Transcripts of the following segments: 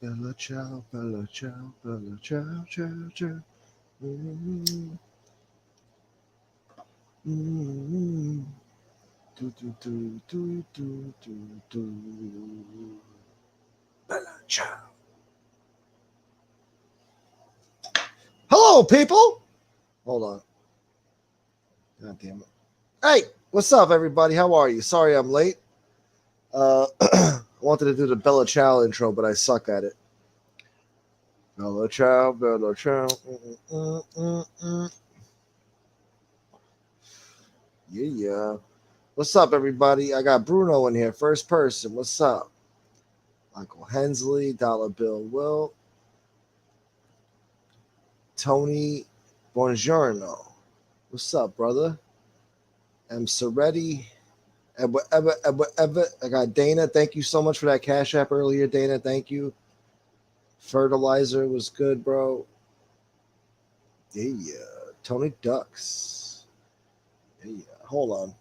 Bella ciao, bella ciao, bella ciao, ciao, ciao. Mm, mm, do, do, do, do, do, do, do. Bella ciao. Hello, people. Hold on. God damn it. Hey, what's up, everybody? How are you? Sorry I'm late. I wanted to do the Bella Ciao intro, but I suck at it. Bella Ciao, Bella Ciao. Yeah. What's up, everybody? I got Bruno in here, first person. What's up? Michael Hensley, Dollar Bill Will, Tony Buongiorno. What's up, brother? M. Soretti. I got Dana. Thank you so much for that Cash App earlier, Dana. Thank you. Fertilizer was good, bro. Yeah. Tony Ducks. Yeah. Hold on.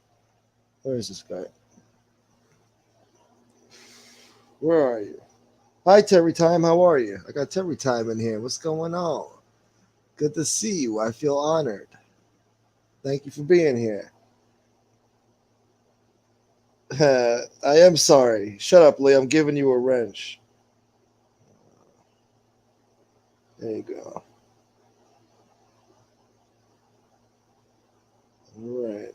Where is this guy? Where are you? Hi, Terry Time. How are you? I got Terry Time in here. What's going on? Good to see you. I feel honored. Thank you for being here. I am sorry. Shut up, Lee. I'm giving you a wrench. There you go. All right.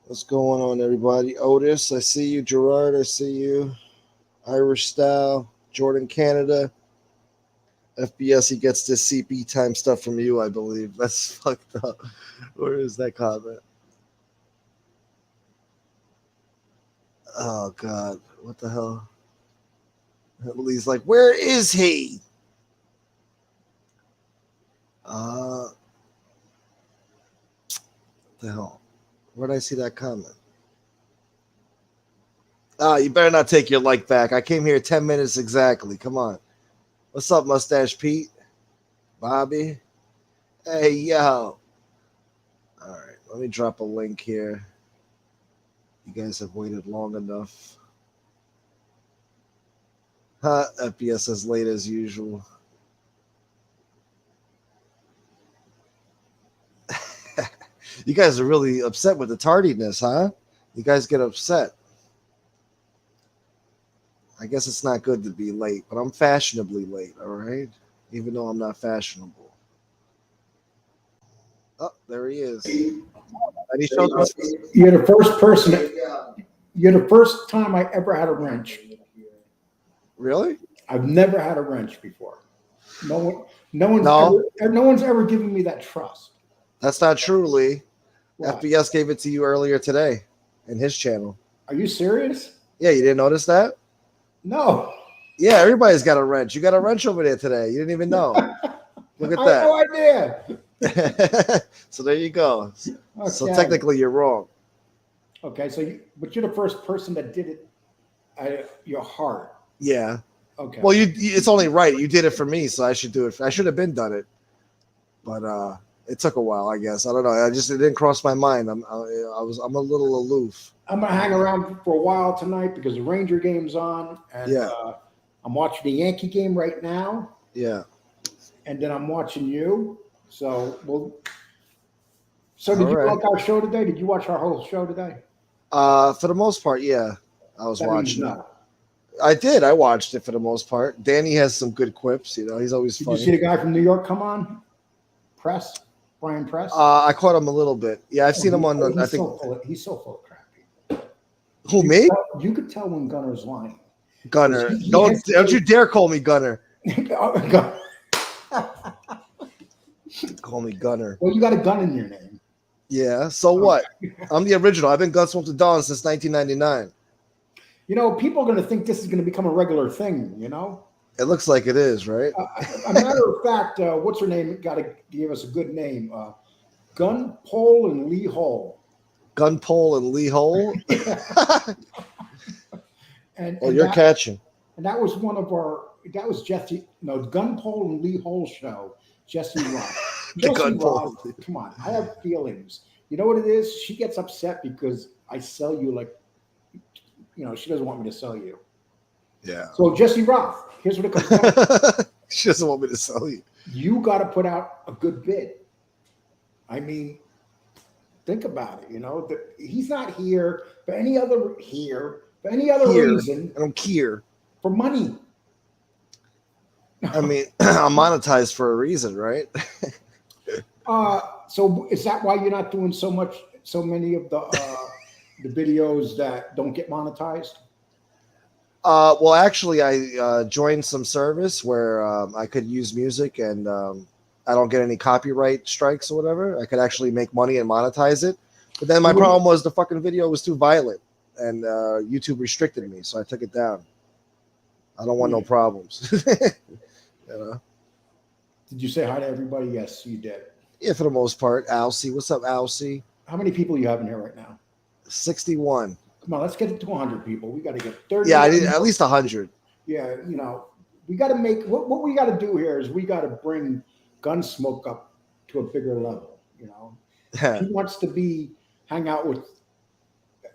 What's going on, everybody? Otis, I see you. Gerard, I see you. Irish Style. Jordan, Canada. FBS, he gets this CP time stuff from you, I believe. That's fucked up. Where is that comment? Oh, God. What the hell? Lee's like, where is he? What the hell? Where'd I see that comment? You better not take your like back. I came here 10 minutes exactly. Come on. What's up, Mustache Pete? Bobby? Hey, yo. All right, let me drop a link here. You guys have waited long enough. FPS as late as usual. You guys are really upset with the tardiness, huh? You guys get upset. I guess it's not good to be late, but I'm fashionably late, all right? Even though I'm not fashionable. Oh, there he is. And he showed us. You're the first person. You're the first time I ever had a wrench. Really? I've never had a wrench before. No one's ever given me that trust. That's not true, Lee. What? FBS gave it to you earlier today in his channel. Are you serious? Yeah, you didn't notice that? No. Yeah, everybody's got a wrench. You got a wrench over there today. You didn't even know. Look at I had no that. idea. So there you go. Okay. So technically you're wrong. Okay, but you're the first person that did it at your heart. Yeah. Okay. Well, it's only right. You did it for me, so I should do it. I should have been done it. But it took a while, I guess. I don't know. It didn't cross my mind. I'm a little aloof. I'm gonna hang around for a while tonight because the Ranger game's on, and Yeah. I'm watching the Yankee game right now. Yeah. And then I'm watching you. So did All you right. like our show today? Did you watch our whole show today? For the most part, yeah. I was That means watching it. no. I did. I watched it for the most part. Danny has some good quips. He's always Did funny. you see the guy from New York come on? Brian Press? I caught him a little bit. Yeah, I've seen him on. I think He's so full of crap. Who, me? You could tell when Gunner's lying. Gunner. Don't you dare call me Gunner. Call me Gunner. Well, you got a gun in your name. Yeah. So what? I'm the original. I've been Gunsmoke to Dawn since 1999. People are going to think this is going to become a regular thing. It looks like it is, right? A matter of fact, what's her name? Got to give us a good name. Gunpole and Lee Hole. Gunpole and Lee Hole. and you're catching. And that was that was Jesse. No, Gunpole and Lee Hole show. Jesse Ross. Jesse Ross. Come on, I have feelings. You know what it is? She gets upset because I sell you like she doesn't want me to sell you. Yeah. So Jesse Roth, here's what it comes down to. She doesn't want me to sell you. You got to put out a good bid. I mean, think about it. He's not here for any other reason I don't care. for money. I mean, I'm monetized for a reason, right? So is that why you're not doing so many of the videos that don't get monetized? Well, actually, I joined some service where I could use music and I don't get any copyright strikes or whatever. I could actually make money and monetize it. But then my problem was the fucking video was too violent and YouTube restricted me, so I took it down. I don't want no problems. Did you say hi to everybody? Yes, you did. Yeah, for the most part. Alcy, what's up, Alcy? How many people you have in here right now? 61. Come on, let's get it to 100 people. We got to get 30. Yeah, I need at least 100. Yeah, we got to make what we got to do here is we got to bring Gunsmoke up to a bigger level. He wants to hang out with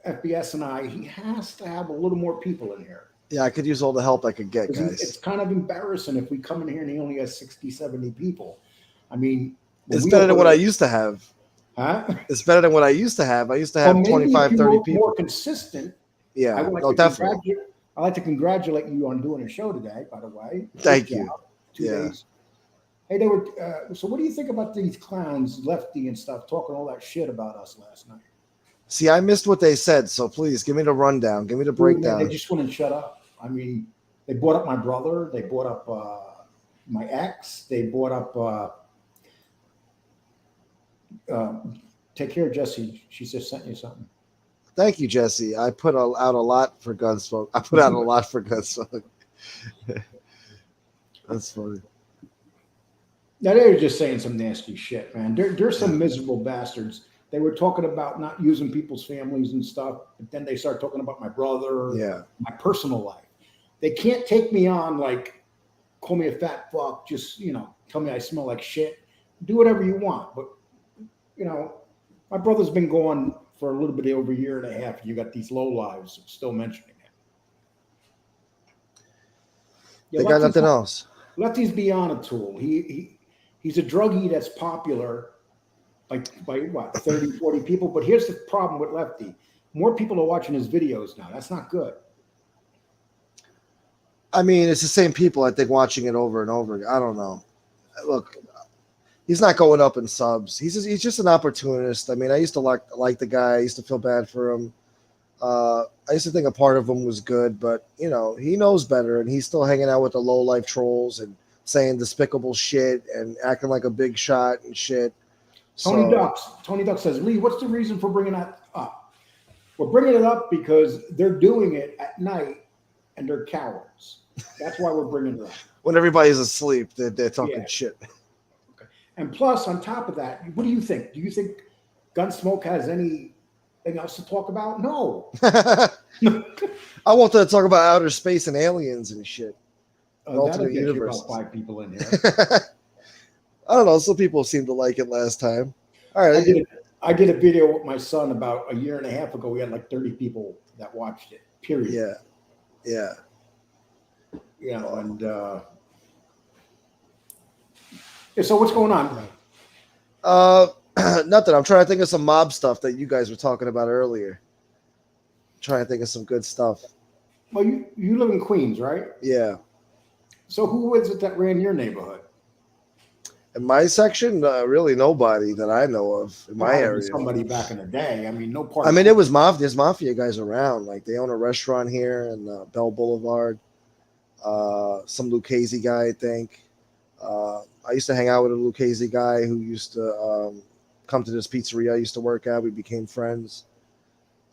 FBS and I. He has to have a little more people in here. Yeah, I could use all the help I could get, guys. It's kind of embarrassing if we come in here and he only has 60, 70 people. I mean, it's better than what I used to have. Huh? It's better than what I used to have. I used to have 25, 30 people. More consistent. Yeah, definitely. I'd like to congratulate you on doing a show today, by the way. Thank you. 2 days. Hey, they were. So, what do you think about these clowns, Lefty and stuff, talking all that shit about us last night? See, I missed what they said, so please give me the rundown. Give me the breakdown. They just wouldn't shut up. I mean, they brought up my brother. They brought up my ex. They brought up. Take care, Jesse. She just sent you something. Thank you, Jesse. I put out a lot for Gunsmoke. I put out a lot for Gunsmoke. That's funny. Now, they were just saying some nasty shit, man. They're some miserable bastards. They were talking about not using people's families and stuff, but then they start talking about my brother, my personal life. They can't take me on like, call me a fat fuck, just, tell me I smell like shit. Do whatever you want. But, my brother's been gone for a little bit over a year and a half. You got these low lives still mentioning it. Yeah, they got nothing else. Lefty's beyond a tool. He's a druggie that's popular by what, 30, 40 people. But here's the problem with Lefty. More people are watching his videos now. That's not good. I mean, it's the same people, I think, watching it over and over. I don't know. Look, he's not going up in subs. He's just an opportunist. I mean, I used to like the guy. I used to feel bad for him. I used to think a part of him was good, but, he knows better, and he's still hanging out with the low-life trolls and saying despicable shit and acting like a big shot and shit. Tony Duck says, Lee, what's the reason for bringing that up? We're bringing it up because they're doing it at night, and they're cowards. That's why we're bringing it up. When everybody's asleep, they're talking shit. Okay. And plus, on top of that, what do you think? Do you think Gunsmoke has anything else to talk about? No. I want to talk about outer space and aliens and shit. That'll get you about 5 people in here. I don't know. Some people seem to like it last time. All right. I did a video with my son about a year and a half ago. We had like 30 people that watched it, period. Yeah. And so what's going on? Nothing. I'm trying to think of some mob stuff that you guys were talking about earlier. Trying to think of some good stuff. Well, you live in Queens, right? Yeah. So who is it that ran your neighborhood? In my section, really nobody that I know of in my area. Somebody back in the day. I mean, no part. I mean, it was mafia. There's mafia guys around. Like they own a restaurant here in Bell Boulevard. Some Lucchese guy, I think. I used to hang out with a Lucchese guy who used to come to this pizzeria I used to work at. We became friends.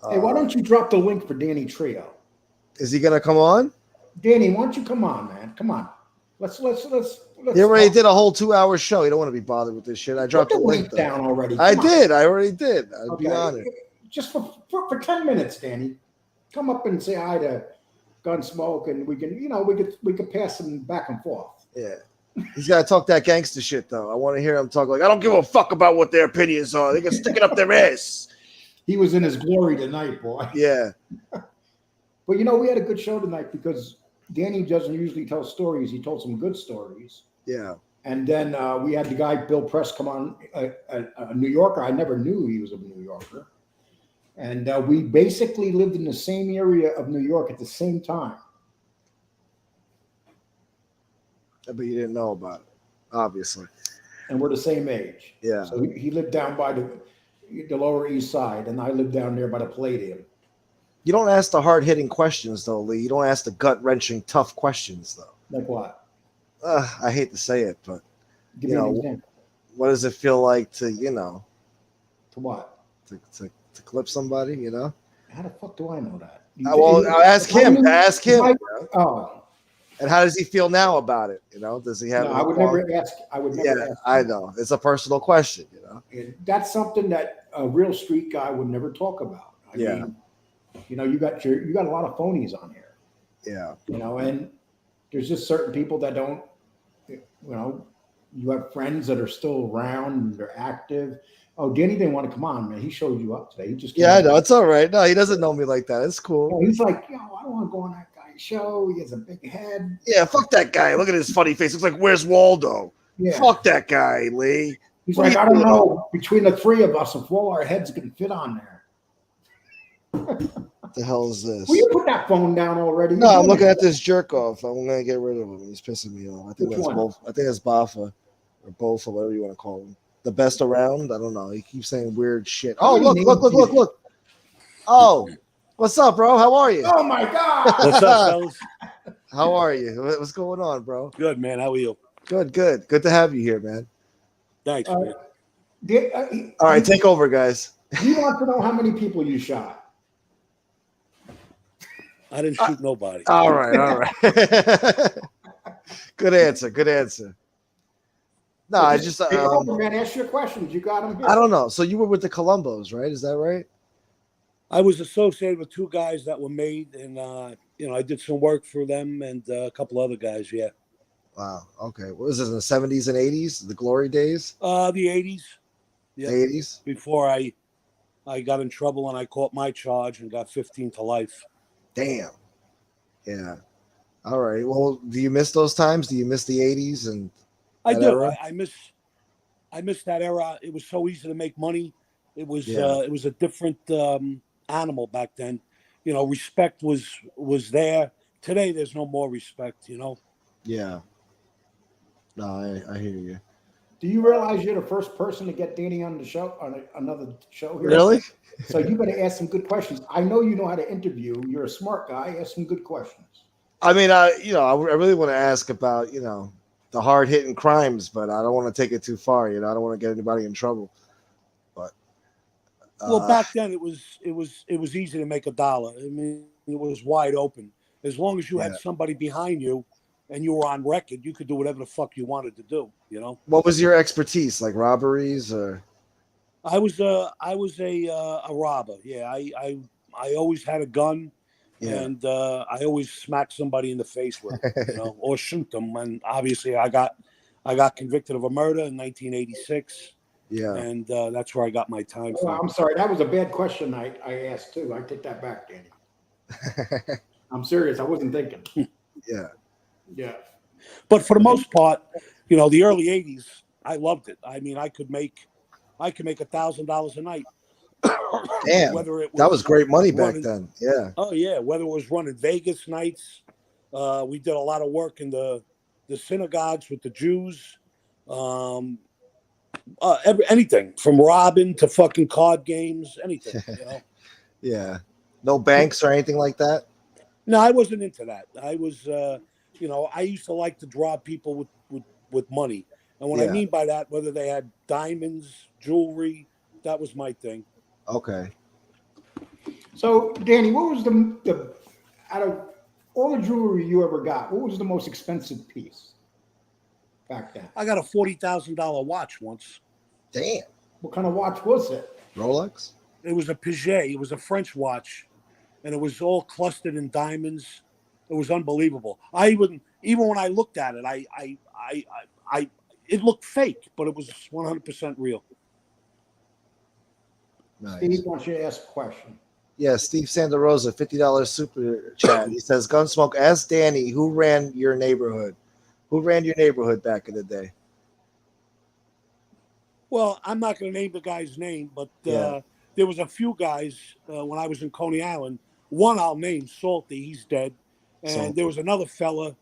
Hey, why don't you drop the link for Danny Trio? Is he gonna come on? Danny, why don't you come on, man? Come on. Let's He already did a whole 2-hour show. You don't want to be bothered with this shit. I dropped the link down already. I already did. I'll be honest. Just for 10 minutes, Danny. Come up and say hi to Gunsmoke, and we can we could pass them back and forth. Yeah. He's got to talk that gangster shit, though. I want to hear him talk like, I don't give a fuck about what their opinions are. They can stick it up their ass. He was in his glory tonight, boy. Yeah. But you know, we had a good show tonight because Danny doesn't usually tell stories. He told some good stories. Yeah. And then we had the guy Bill Press come on, a New Yorker. I never knew he was a New Yorker. And we basically lived in the same area of New York at the same time. But you didn't know about it, obviously. And we're the same age. Yeah. So he lived down by the Lower East Side, and I lived down there by the Palladium. You don't ask the hard-hitting questions, though, Lee. You don't ask the gut-wrenching, tough questions, though. Like what? I hate to say it, but Give me an example. What does it feel like to, you know, to what? To clip somebody, you know? How the fuck do I know that? Well, I'll ask him. Ask him. Oh. And how does he feel now about it? You know, does he have? No, I would never ask. I would never ask. I know it's a personal question. You know, that's something that a real street guy would never talk about. I mean, you know, you got a lot of phonies on here. Yeah. You know, and there's just certain people that don't. You know, you have friends that are still around and they're active. Oh, Danny didn't want to come on, man. He showed you up today. He just I know it's all right. No, he doesn't know me like that. It's cool. No, he's like, I don't want to go on that guy's show. He has a big head. Yeah, fuck that guy. Look at his funny face. Looks like Where's Waldo? Yeah. Fuck that guy, Lee. He's like, I don't know between the three of us if all our heads can fit on there. What the hell is this? Will you put that phone down already? No, I'm looking at this jerk off. I'm gonna get rid of him. He's pissing me off. I think that's both. I think that's Bafa or both or whatever you want to call him. The best around. I don't know. He keeps saying weird shit. Oh, look. Oh, what's up, bro? How are you? Oh my God. What's up, fellas? How are you? What's going on, bro? Good, man. How are you? Good. Good to have you here, man. Thanks, man. All right, take over, guys. He wants to know how many people you shot. I didn't shoot nobody. All right. Good answer. No, I just man, ask your questions. You got them here. I don't know. So you were with the Columbos, right? Is that right? I was associated with two guys that were made, and I did some work for them and a couple other guys. Yeah. Wow. Okay. What was this in the 70s and 80s? The glory days? The 80s. Yeah. The 80s. Before I got in trouble and I caught my charge and got 15 to life. Damn. Yeah. All right. Well, do you miss those times? Do you miss the 80s and I do. I miss that era. It was so easy to make money. It was a different animal back then. You know, respect was there. Today, there's no more respect. You know. Yeah. No, I hear you. Do you realize you're the first person to get Danny on the show on another show here? Really? So you got to ask some good questions. I know you know how to interview. You're a smart guy. Ask some good questions. I mean, I really want to ask about the hard hitting crimes, but I don't want to take it too far. I don't want to get anybody in trouble. But well, back then it was easy to make $1. I mean, it was wide open. As long as you had somebody behind you and you were on record, you could do whatever the fuck you wanted to do. You know. What was your expertise? Like robberies or? I was a robber. Yeah, I always had a gun. Yeah. And I always smack somebody in the face with it, or shoot them. And obviously, I got convicted of a murder in 1986. Yeah, and that's where I got my time from. I'm sorry, that was a bad question I asked too. I take that back, Danny. I'm serious. I wasn't thinking. Yeah. But for the most part, the early '80s, I loved it. I mean, I could make $1,000 a night. Damn, that was great money back then. Yeah. Oh yeah, whether it was running Vegas nights, we did a lot of work in the synagogues with the Jews. Anything from robbing to fucking card games, anything. Yeah. No banks or anything like that. No, I wasn't into that. I was, I used to like to draw people with money, and what I mean by that, whether they had diamonds, jewelry, that was my thing. Okay. So, Danny, what was the out of all the jewelry you ever got, what was the most expensive piece back then? I got a $40,000 watch once. Damn. What kind of watch was it? Rolex? It was a Piaget. It was a French watch, and it was all clustered in diamonds. It was unbelievable. Even when I looked at it, it looked fake, but it was 100% real. Nice. Steve wants you to ask a question. Yeah, Steve Sandarosa, $50 super chat. He says, Gunsmoke, ask Danny who ran your neighborhood. Who ran your neighborhood back in the day? Well, I'm not going to name the guy's name, but there was a few guys when I was in Coney Island. One I'll name, Salty. He's dead. And there was another fella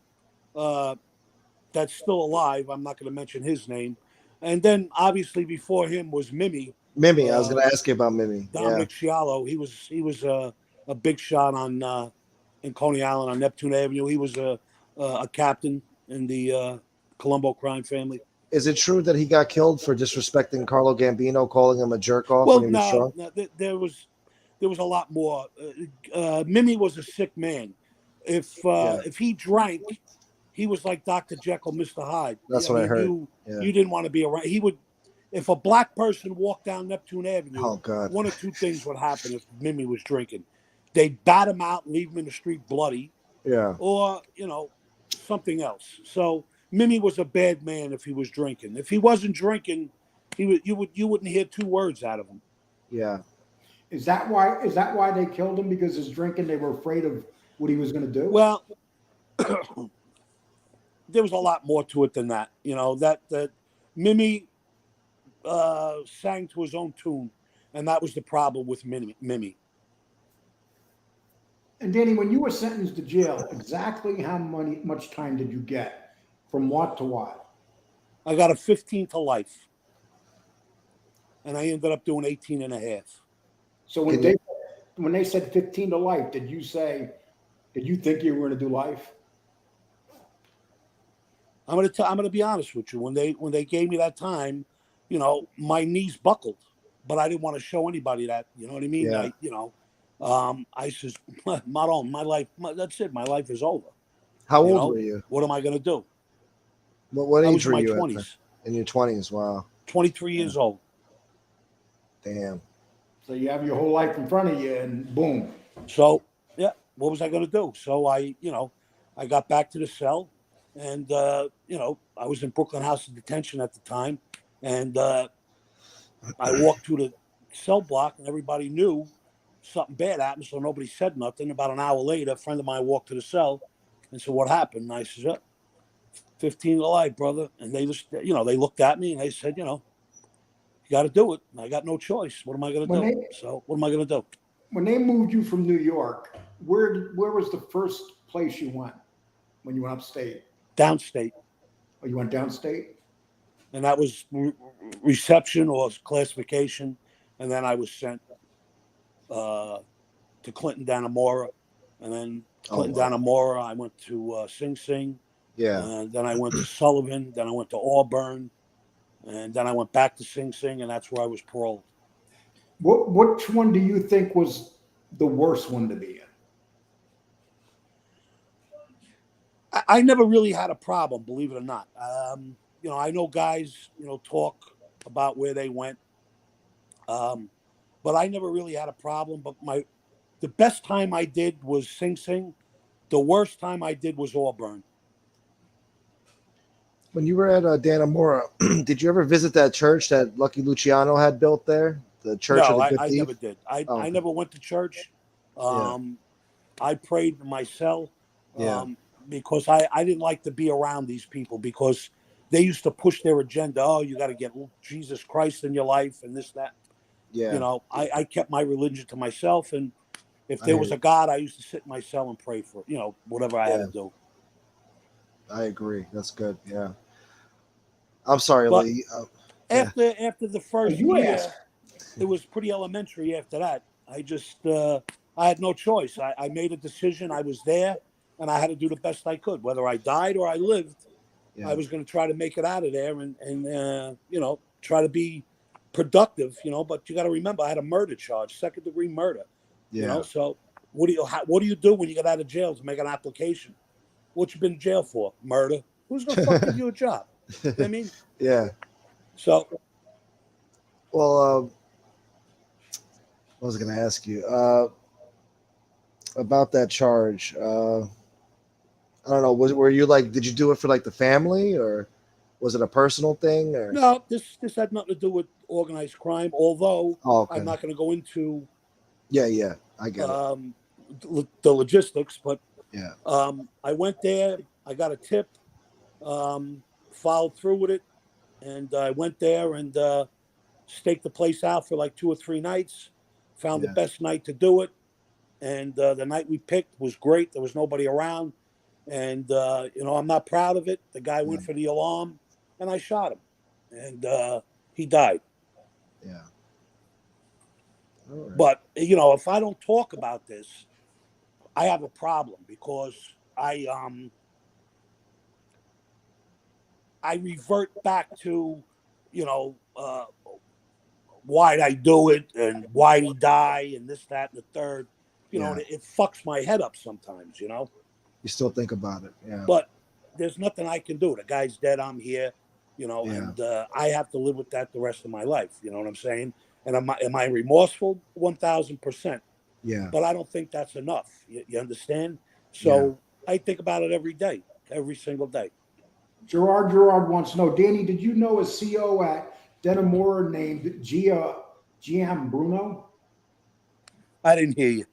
that's still alive. I'm not going to mention his name. And then, obviously, before him was Mimi. Mimi, I was going to ask you about Mimi. Dominic Sciallo. He was a big shot on in Coney Island on Neptune Avenue. He was a captain in the Colombo crime family. Is it true that he got killed for disrespecting Carlo Gambino, calling him a jerk off Well, when he was drunk? No, there was a lot more. Mimi was a sick man. If he drank, he was like Dr. Jekyll, Mr. Hyde. That's what I heard. You didn't want to be around. He would. If a black person walked down Neptune Avenue, one or two things would happen if Mimi was drinking. They'd bat him out and leave him in the street bloody. Yeah. Or, something else. So Mimi was a bad man if he was drinking. If he wasn't drinking, you wouldn't hear two words out of him. Yeah. Is that why they killed him? Because his drinking, they were afraid of what he was going to do? Well, there was a lot more to it than that. That Mimi sang to his own tune, and that was the problem with Mimi. And Danny, when you were sentenced to jail, exactly how much time did you get? From what to what? I got a 15 to life, and I ended up doing 18 and a half. So when they said 15 to life, did you think you were going to do life? I'm gonna be honest with you. When they gave me that time, my knees buckled, but I didn't want to show anybody that. You know what I mean? Yeah. I says, my life, that's it. My life is over. How old were you? What am I gonna do? What age were you 20s. In your 20s, wow. 23 years old. Damn. So you have your whole life in front of you, and boom. So yeah, what was I gonna do? So I got back to the cell. And, I was in Brooklyn House of Detention at the time. And I walked through the cell block, and everybody knew something bad happened, so nobody said nothing. About an hour later, a friend of mine walked to the cell and said, "What happened?" And I said, 15 to life, brother. And they just, they looked at me, and they said, you got to do it. And I got no choice. What am I going to do? So what am I going to do? When they moved you from New York, where was the first place you went when you went upstate? Downstate. Oh, you went downstate? And that was reception or classification. And then I was sent to Clinton Dannemora. And then Clinton Dannemora, I went to Sing Sing. Yeah. And then I went to Sullivan. Then I went to Auburn. And then I went back to Sing Sing, and that's where I was paroled. Which one do you think was the worst one to be in? I never really had a problem, believe it or not. I know guys, talk about where they went, but I never really had a problem. But the best time I did was Sing Sing. The worst time I did was Auburn. When you were at Dannemora, did you ever visit that church that Lucky Luciano had built there? The Church of the Good I Thief? never did. I never went to church. I prayed in my cell. Because I didn't like to be around these people because they used to push their agenda. Oh, you got to get Jesus Christ in your life and this, that. Yeah. I kept my religion to myself. And if there was a God, I used to sit in my cell and pray for, whatever I had to do. I agree. That's good. Yeah. I'm sorry, but Lee. After the first year, it was pretty elementary after that. I just, I had no choice. I made a decision. I was there. And I had to do the best I could, whether I died or I lived. I was going to try to make it out of there and try to be productive, But you got to remember, I had a murder charge, 2nd-degree murder. So what do you do when you get out of jail to make an application? What you been in jail for? Murder. Who's going to fuck give you a job? You know what I mean? Yeah. So. Well, I was going to ask you about that charge. I don't know. Were you did you do it for the family, or was it a personal thing? Or no, this had nothing to do with organized crime. Although I'm not going to go into. Yeah. I get the logistics. But yeah, I went there. I got a tip. Followed through with it, and I went there and staked the place out for like 2 or 3 nights. Found the yeah, best night to do it, and the night we picked was great. There was nobody around, and I'm not proud of it. The guy yeah, went for the alarm, and I shot him, and he died. yeah. All right. But if I don't talk about this, I have a problem because I revert back to, you know, why'd I do it and why'd he die and this, that, and the third. Yeah. It fucks my head up sometimes, You still think about it. Yeah. But there's nothing I can do. The guy's dead. I'm here, Yeah. and I have to live with that the rest of my life. You know what I'm saying? And am I remorseful? 1,000%. Yeah. But I don't think that's enough. You understand? So I think about it every single day. Gerard wants to know, Danny, did you know a CO at Denimora named Giam Bruno? I didn't hear you.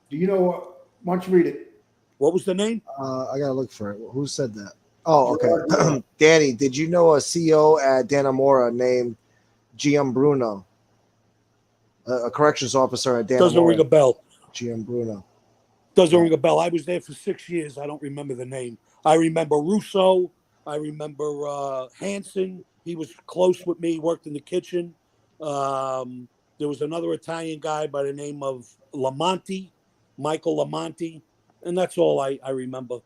Do you know? Why don't you read it? What was the name? I gotta look for it. Who said that? Oh, okay. Danny, did you know a CEO at Dannemora named Giam Bruno? A corrections officer at Dannemora. Doesn't ring a bell. Giam Bruno. Doesn't ring a bell. I was there for 6 years. I don't remember the name. I remember Russo. I remember Hansen. He was close with me, worked in the kitchen. There was another Italian guy by the name of Lamonti, Michael Lamonti. And that's all I remember.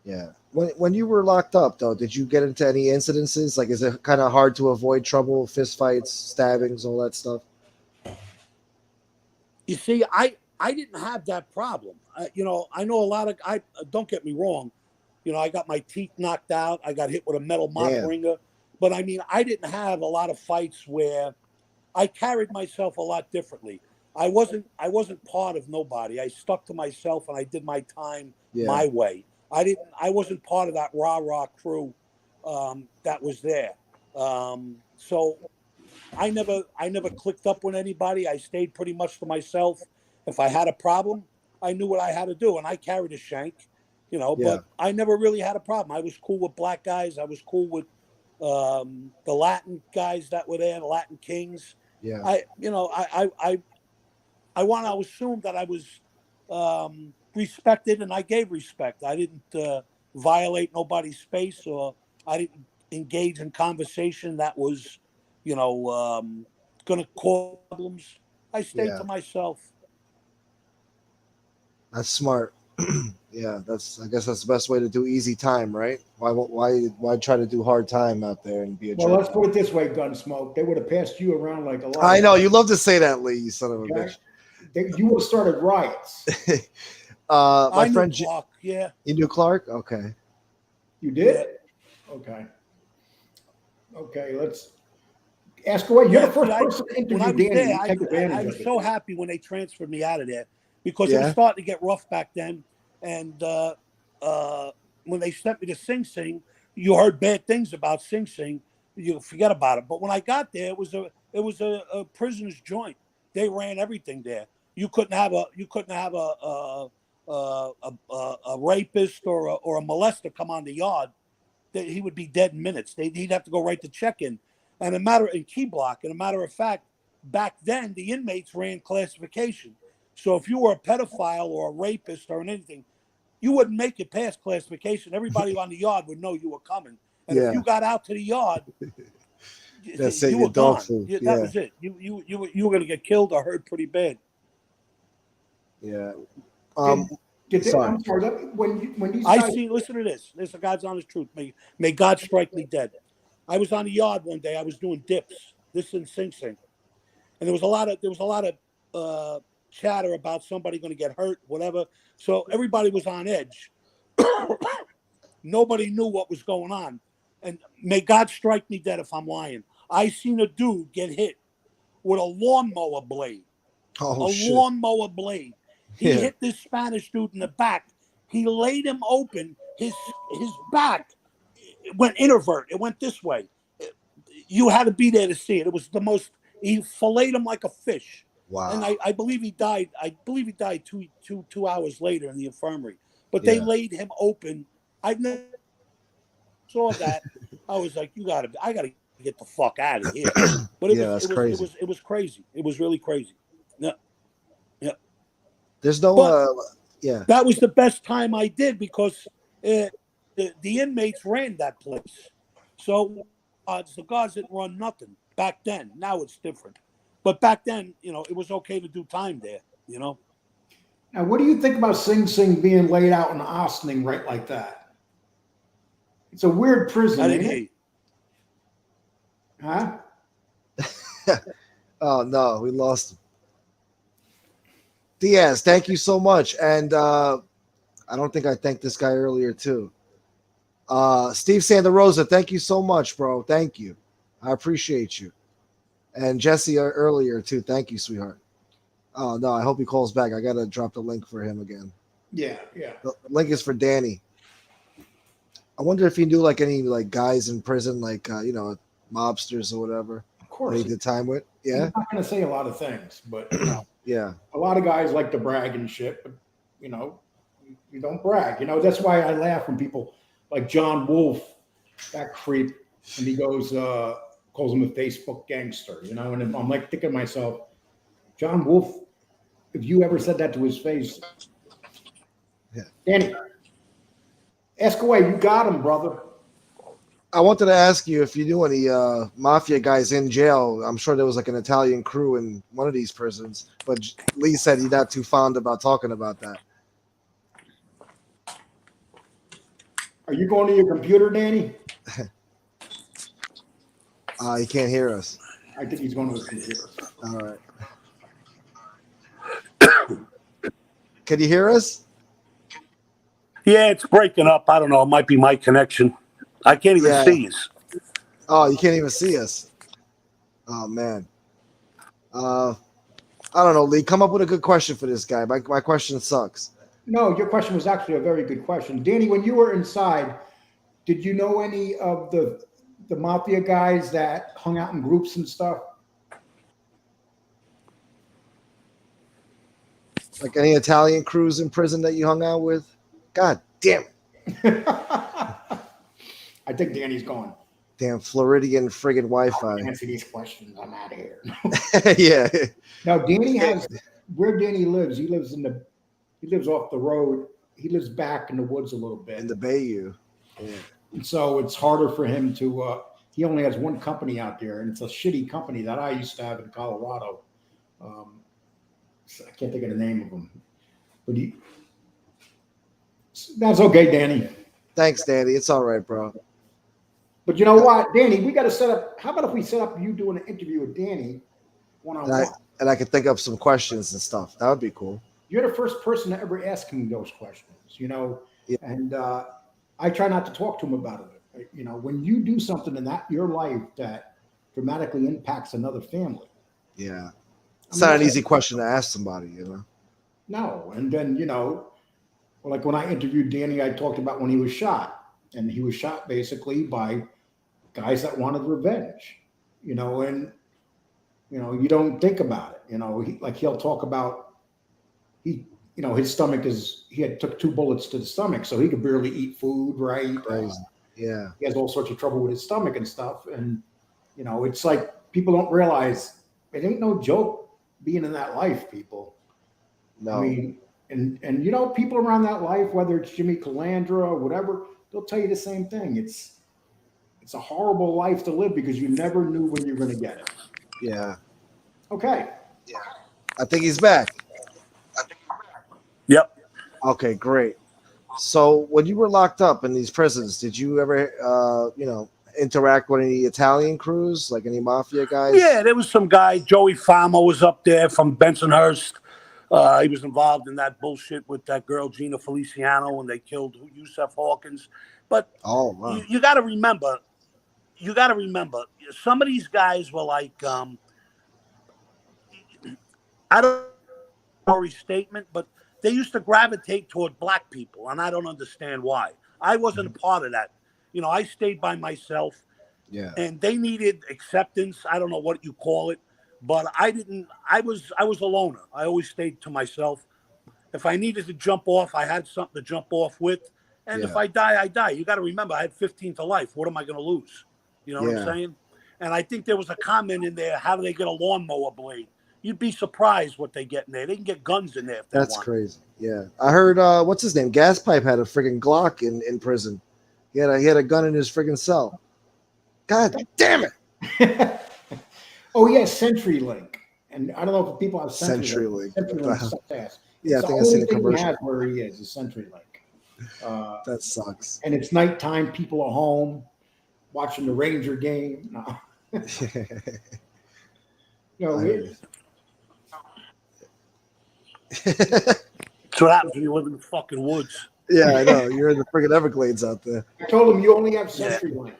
Yeah. When you were locked up, though, did you get into any incidences? Like, is it kind of hard to avoid trouble, fist fights, stabbings, all that stuff? You see, I didn't have that problem. I know a lot of. Don't get me wrong. I got my teeth knocked out. I got hit with a metal mop ringer. But I mean, I didn't have a lot of fights where I carried myself a lot differently. I wasn't part of nobody. I stuck to myself and I did my time my way. I wasn't part of that rah-rah crew that was there. So I never clicked up with anybody. I stayed pretty much to myself. If I had a problem, I knew what I had to do, and I carried a shank, but I never really had a problem. I was cool with black guys. I was cool with the Latin guys that were there, the Latin Kings. Yeah. I want to assume that I was respected, and I gave respect. I didn't violate nobody's space, or I didn't engage in conversation that was, going to cause problems. I stayed to myself. That's smart. Yeah, I guess that's the best way to do easy time, right? Why try to do hard time out there and be a jerk? Well, let's put it this way, Gunsmoke. They would have passed you around like a lot. I know you love to say that, Lee, you son of a bitch. You would have started riots. My friend Clark, you knew Clark? Okay. You did? Okay. Okay, let's ask away. You're the first person to interview Danny. I was so happy when they transferred me out of there because it was starting to get rough back then. And when they sent me to Sing Sing, you heard bad things about Sing Sing. You forget about it. But when I got there, it was a prisoner's joint. They ran everything there. You couldn't have a rapist or a molester come on the yard. He would be dead in minutes. He'd have to go right to check-in. And in key block, and a matter of fact, back then the inmates ran classification. So if you were a pedophile or a rapist or anything, you wouldn't make it past classification. Everybody on the yard would know you were coming. And if you got out to the yard, you were gone. That was it. You were going to get killed or hurt pretty bad. Yeah. I'm sorry. When these guys... Listen to this. This is God's honest truth. May God strike me dead. I was on the yard one day. I was doing dips. This in Sing Sing, and there was a lot of chatter about somebody going to get hurt, whatever. So everybody was on edge. Nobody knew what was going on, and may God strike me dead if I'm lying. I seen a dude get hit with a lawnmower blade. Lawnmower blade. He hit this Spanish dude in the back. He laid him open. His back went introvert. It went this way. You had to be there to see it. It was the most. He filleted him like a fish. Wow. And I believe he died. I believe he died two hours later in the infirmary. But they laid him open. I never saw that. I was like, I gotta get the fuck out of here. But that's crazy. it was crazy. It was really crazy. Yeah. Yeah. There's no But yeah. that was the best time I did because the inmates ran that place. So the guards didn't run nothing back then. Now it's different. But back then, it was okay to do time there, Now, what do you think about Sing Sing being laid out in Ossining right like that? It's a weird prison, I didn't ain't hear it? you. Huh? Oh no, we lost him. Diaz, thank you so much. And I don't think I thanked this guy earlier too. Steve Santa Rosa, thank you so much, bro. Thank you. I appreciate you. And Jesse earlier too. Thank you, sweetheart. Oh no, I hope he calls back. I gotta drop the link for him again. Yeah. The link is for Danny. I wonder if he knew like any like guys in prison, like mobsters or whatever. Of course. That he did time with. Yeah. I'm not gonna say a lot of things, but yeah. A lot of guys like to brag and shit, but you don't brag. That's why I laugh when people like John Wolf, that creep, and he goes calls him a Facebook gangster, and I'm like thinking to myself, John Wolf, if you ever said that to his face, Danny, ask away. You got him, brother. I wanted to ask you if you knew any mafia guys in jail. I'm sure there was like an Italian crew in one of these prisons, but Lee said he's not too fond about talking about that. Are you going to your computer, Danny? He can't hear us. I think he's going to his computer. All right. Can you hear us? Yeah, it's breaking up. I don't know. It might be my connection. I can't even see us. Oh, you can't even see us. Oh man. I don't know, Lee. Come up with a good question for this guy. My question sucks. No, your question was actually a very good question, Danny. When you were inside, did you know any of the mafia guys that hung out in groups and stuff? Like any Italian crews in prison that you hung out with? God damn it. I think Danny's gone. Damn Floridian friggin' Wi-Fi. I answer these questions. I'm out of here. yeah. Now Danny has where Danny lives. He lives off the road. He lives back in the woods a little bit. In the Bayou. Yeah. And so it's harder for him to. He only has one company out there, and it's a shitty company that I used to have in Colorado. I can't think of the name of them, but that's okay, Danny. Thanks, Danny. It's all right, bro. But you know what, Danny? We got to set up. How about if we set up you doing an interview with Danny one-on-one? And I could think up some questions and stuff. That would be cool. You're the first person to ever ask him those questions, Yeah. And I try not to talk to him about it. When you do something in your life that dramatically impacts another family. Yeah. It's not an easy question to ask somebody, No. And then, like when I interviewed Danny, I talked about when he was shot. And he was shot basically by guys that wanted revenge, and, you don't think about it. He'll talk about his stomach he took 2 bullets to the stomach, so he could barely eat food, right? Crazy. Yeah. He has all sorts of trouble with his stomach and stuff. And, it's like people don't realize it ain't no joke being in that life, people. No. I mean, and people around that life, whether it's Jimmy Calandra or whatever, they'll tell you the same thing. It's a horrible life to live because you never knew when you're going to get it. Yeah. Okay. Yeah. I think he's back. Yep. Okay, great. So when you were locked up in these prisons, did you ever, interact with any Italian crews, like any mafia guys? Yeah, there was some guy, Joey Fama was up there from Bensonhurst. He was involved in that bullshit with that girl, Gina Feliciano, when they killed Yusef Hawkins. But you got to remember, some of these guys were like, I don't know a statement, but they used to gravitate toward black people, and I don't understand why. I wasn't a part of that. I stayed by myself. Yeah. And they needed acceptance. I don't know what you call it. But I didn't. I was a loner. I always stayed to myself. If I needed to jump off, I had something to jump off with. And if I die, I die. You got to remember, I had 15 to life. What am I going to lose? You know what I'm saying? And I think there was a comment in there, how do they get a lawnmower blade? You'd be surprised what they get in there. They can get guns in there if they want. That's crazy. Yeah. I heard, what's his name? Gas Pipe had a friggin' Glock in prison. He had a gun in his friggin' cell. God damn it. Oh, yeah, CenturyLink. And I don't know if people have CenturyLink. CenturyLink sucks ass. Yeah, It's I think I've seen a commercial. He has where he is CenturyLink. That sucks. And it's nighttime. People are home watching the Ranger game. No. That's what happens when you live in the fucking woods. Yeah, I know. You're in the friggin' Everglades out there. I told him you only have CenturyLink.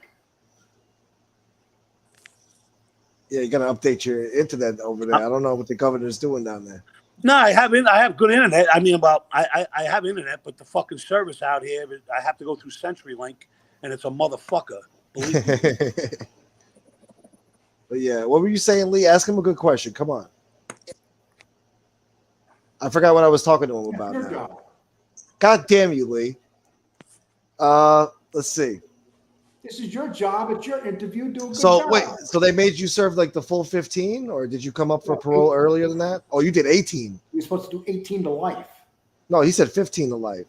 Yeah, you got to update your internet over there. I don't know what the governor's doing down there. No, I have good internet. I mean, I have internet, but the fucking service out here, I have to go through CenturyLink, and it's a motherfucker. Believe me. But yeah, what were you saying, Lee? Ask him a good question. Come on. I forgot what I was talking to him about now. God damn you, Lee. Let's see. This is your job. It's your interview. Do a good so job. Wait, so they made you serve like the full 15, or did you come up for parole earlier than that? Oh, you did 18. You're supposed to do 18 to life. No, he said 15 to life.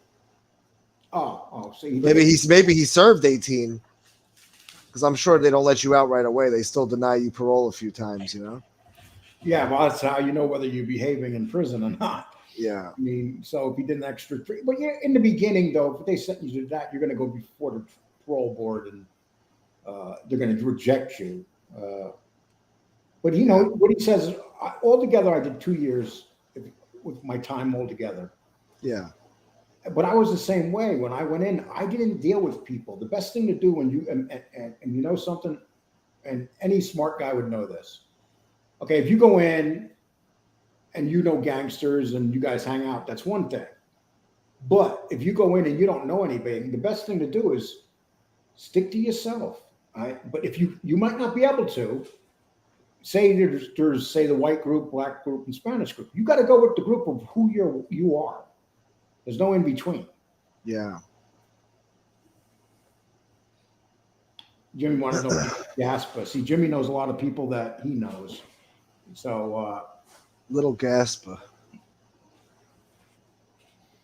So maybe he served 18. Because I'm sure they don't let you out right away. They still deny you parole a few times, you know? Yeah, well, that's how you know whether you're behaving in prison or not. Yeah. I mean, so if you did an extra 3, but yeah, in the beginning though, if they sentence you to that, you're going to go before the parole board and they're going to reject you. But you know what he says. Altogether, I did 2 years with my time altogether. Yeah. But I was the same way when I went in. I didn't deal with people. The best thing to do when you and you know something, and any smart guy would know this. Okay, if you go in and you know gangsters and you guys hang out, that's one thing. But if you go in and you don't know anybody, the best thing to do is stick to yourself. But if you might not be able to, say there's say the white group, black group, and Spanish group. You got to go with the group of who you are. There's no in between. Yeah. Jimmy wanted to know Gaspa. See, Jimmy knows a lot of people that he knows. So little Gaspa.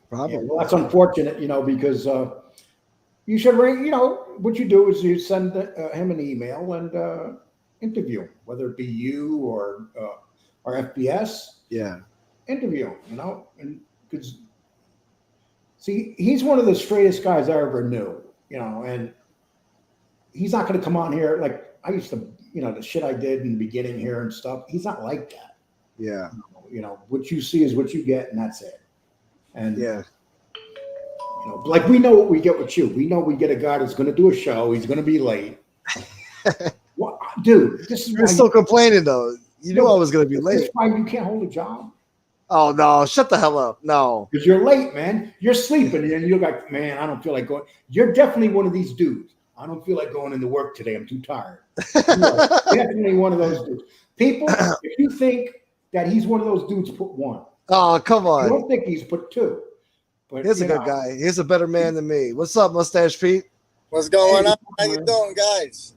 Probably. Yeah, well, that's unfortunate, you know, because you should ring. You know, what you do is you send him an email and interview him, whether it be you or FBS. Yeah. Interview him, you know, and because see, he's one of the straightest guys I ever knew, you know, and he's not going to come on here like I used to, you know, the shit I did in the beginning here and stuff. He's not like that. Yeah. You know, what you see is what you get, and that's it. And yeah, you know, like we know what we get with you. We know we get a guy that's going to do a show. He's going to be late. What, dude? This is you're still complaining though. You knew I was going to be late. That's why you can't hold a job. Oh no! Shut the hell up! No, because you're late, man. You're sleeping, and you're like, man, I don't feel like going. You're definitely one of these dudes. I don't feel like going into work today. I'm too tired. You're definitely one of those dudes. People, if you think that he's one of those dudes, put 1. Oh, come on. I don't think he's put 2. But he's a good guy. He's a better man than me. What's up, Mustache Pete? What's going on? How you doing, guys?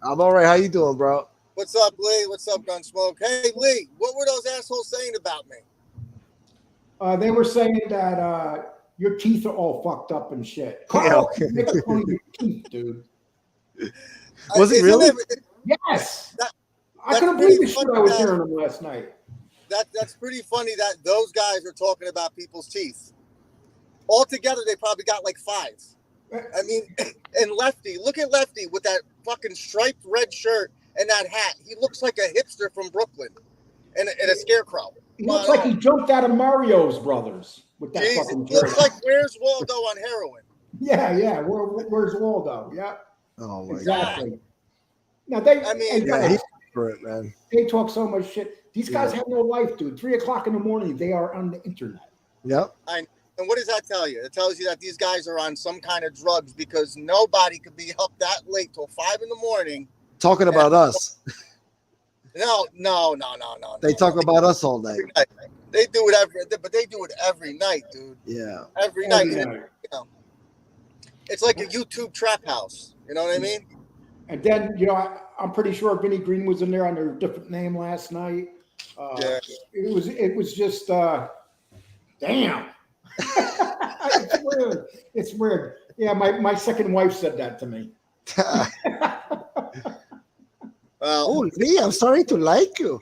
I'm all right. How you doing, bro? What's up, Lee? What's up, Gunsmoke? Hey, Lee, what were those assholes saying about me? They were saying that your teeth are all fucked up and shit. Yeah, okay. Make a point of your teeth, dude. Was it really? Yes. I couldn't believe the shit I was hearing them last night. That's pretty funny that those guys are talking about people's teeth. Altogether, they probably got like 5. I mean, and Lefty, look at Lefty with that fucking striped red shirt and that hat. He looks like a hipster from Brooklyn and a scarecrow. He looks like he jumped out of Mario's Brothers with that fucking shirt. Looks like Where's Waldo on heroin. Yeah. Where's Waldo? Yeah. Oh my exactly. God. Now they. I mean, he's for it, man. They talk so much shit. These guys have no life, dude. 3 o'clock in the morning, they are on the internet. Yep. And what does that tell you? It tells you that these guys are on some kind of drugs because nobody could be up that late till 5 in the morning. Talking about us. No. They talk about us all night. They do it every night, dude. Yeah. Every night. You know, it's like a YouTube trap house. You know what I mean? And then, you know, I'm pretty sure Vinny Green was in there under a different name last night. Yeah. It was just damn. It's weird. It's weird. Yeah, my second wife said that to me. Oh, Lee, I'm starting to like you.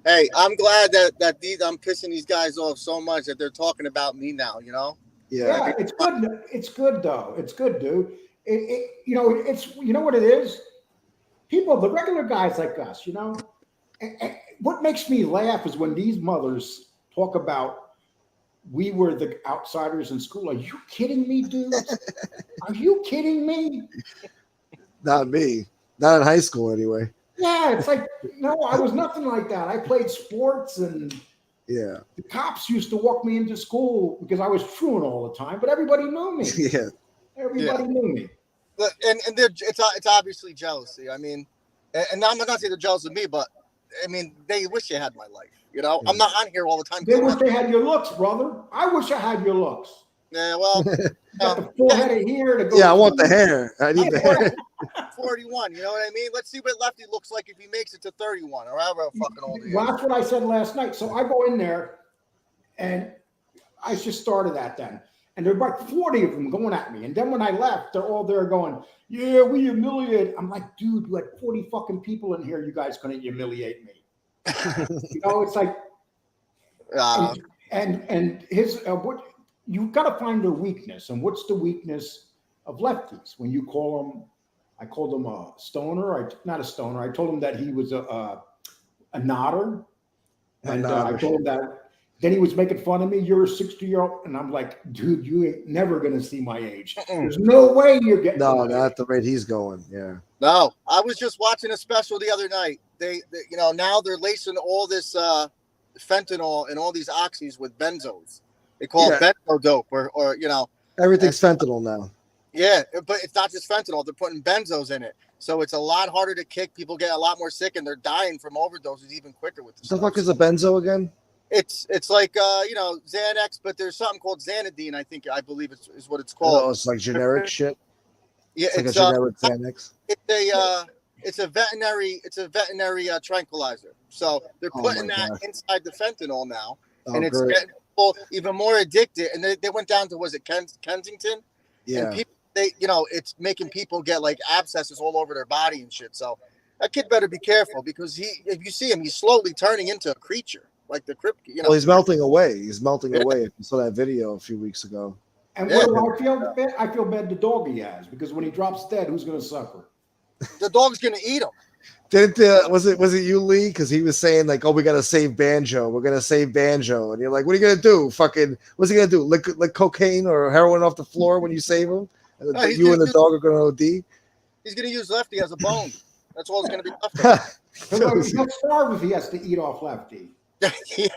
Hey, I'm glad that I'm pissing these guys off so much that they're talking about me now. You know? Yeah, it's good. It's good though. It's good, dude. You know, it's you know what it is. People, the regular guys like us, you know, what makes me laugh is when these mothers talk about we were the outsiders in school. Are you kidding me, dude? Are you kidding me? Not me. Not in high school, anyway. Yeah, it's like, no, I was nothing like that. I played sports, and the cops used to walk me into school because I was truant all the time, but everybody knew me. Yeah. Everybody knew me. And it's obviously jealousy. I mean, and I'm not saying they're jealous of me, but I mean, they wish they had my life. You know, I'm not on here all the time. They wish they had your looks, brother. I wish I had your looks. Yeah, well, got the full head of hair to go. Yeah, I want the hair. I need the hair. 41. You know what I mean? Let's see what Lefty looks like if he makes it to 31 or however fucking old he is. Well, that's what I said last night. So I go in there, and I just started that then. And there were like 40 of them going at me. And then when I left, they're all there going, yeah, we humiliate. I'm like, dude, you had 40 fucking people in here. You guys couldn't humiliate me. You know, it's like, and his, what, you've got to find their weakness. And what's the weakness of lefties? When you call them, I called him a stoner. Not a stoner. I told him that he was a nodder. And I told him that. Then he was making fun of me. You're a 60-year-old. And I'm like, dude, you ain't never going to see my age. There's no way you're getting. No, not at the rate he's going. Yeah. No, I was just watching a special the other night. They you know, now they're lacing all this fentanyl and all these oxys with benzos. They call it benzo dope or, you know. Everything's fentanyl now. Yeah, but it's not just fentanyl. They're putting benzos in it. So it's a lot harder to kick. People get a lot more sick, and they're dying from overdoses even quicker with this. What the fuck is a benzo again? It's like you know, Xanax, but there's something called Xanadine. I believe is what it's called. Oh, it's like generic shit. Yeah, it's like a generic Xanax. It's a veterinary tranquilizer. So they're putting that inside the fentanyl now, and it's getting people even more addicted. And they went down to, was it Kensington? Yeah. And people, you know, it's making people get like abscesses all over their body and shit. So that kid better be careful, because if you see him, he's slowly turning into a creature. Like the crypt, you know. Well, he's melting away. He's melting away. If you saw that video a few weeks ago. And what do I feel bad? I feel bad the dog he has, because when he drops dead, who's going to suffer? The dog's going to eat him. Was it you, Lee? Because he was saying like, "Oh, we got to save Banjo. We're gonna save Banjo," and you're like, "What are you gonna do? Fucking, what's he gonna do? Lick cocaine or heroin off the floor when you save him? And No, you and the dog are gonna OD." He's going to use Lefty as a bone. That's all he's going to be left of. He'll starve if he has to eat off Lefty. Yeah.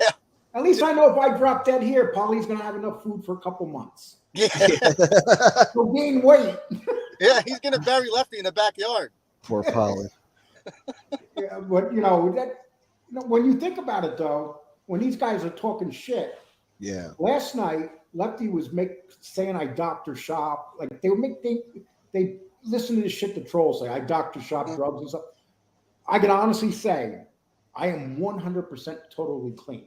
At least I know if I drop dead here, Polly's going to have enough food for a couple months. Yeah. He'll gain weight. Yeah, he's going to bury Lefty in the backyard. Poor Polly. Yeah, but you know when you think about it, though, when these guys are talking shit. Yeah. Last night, Lefty was saying I doctor shop. Like they listen to the shit the trolls say. I doctor shop drugs and stuff. I can honestly say I am 100% totally clean.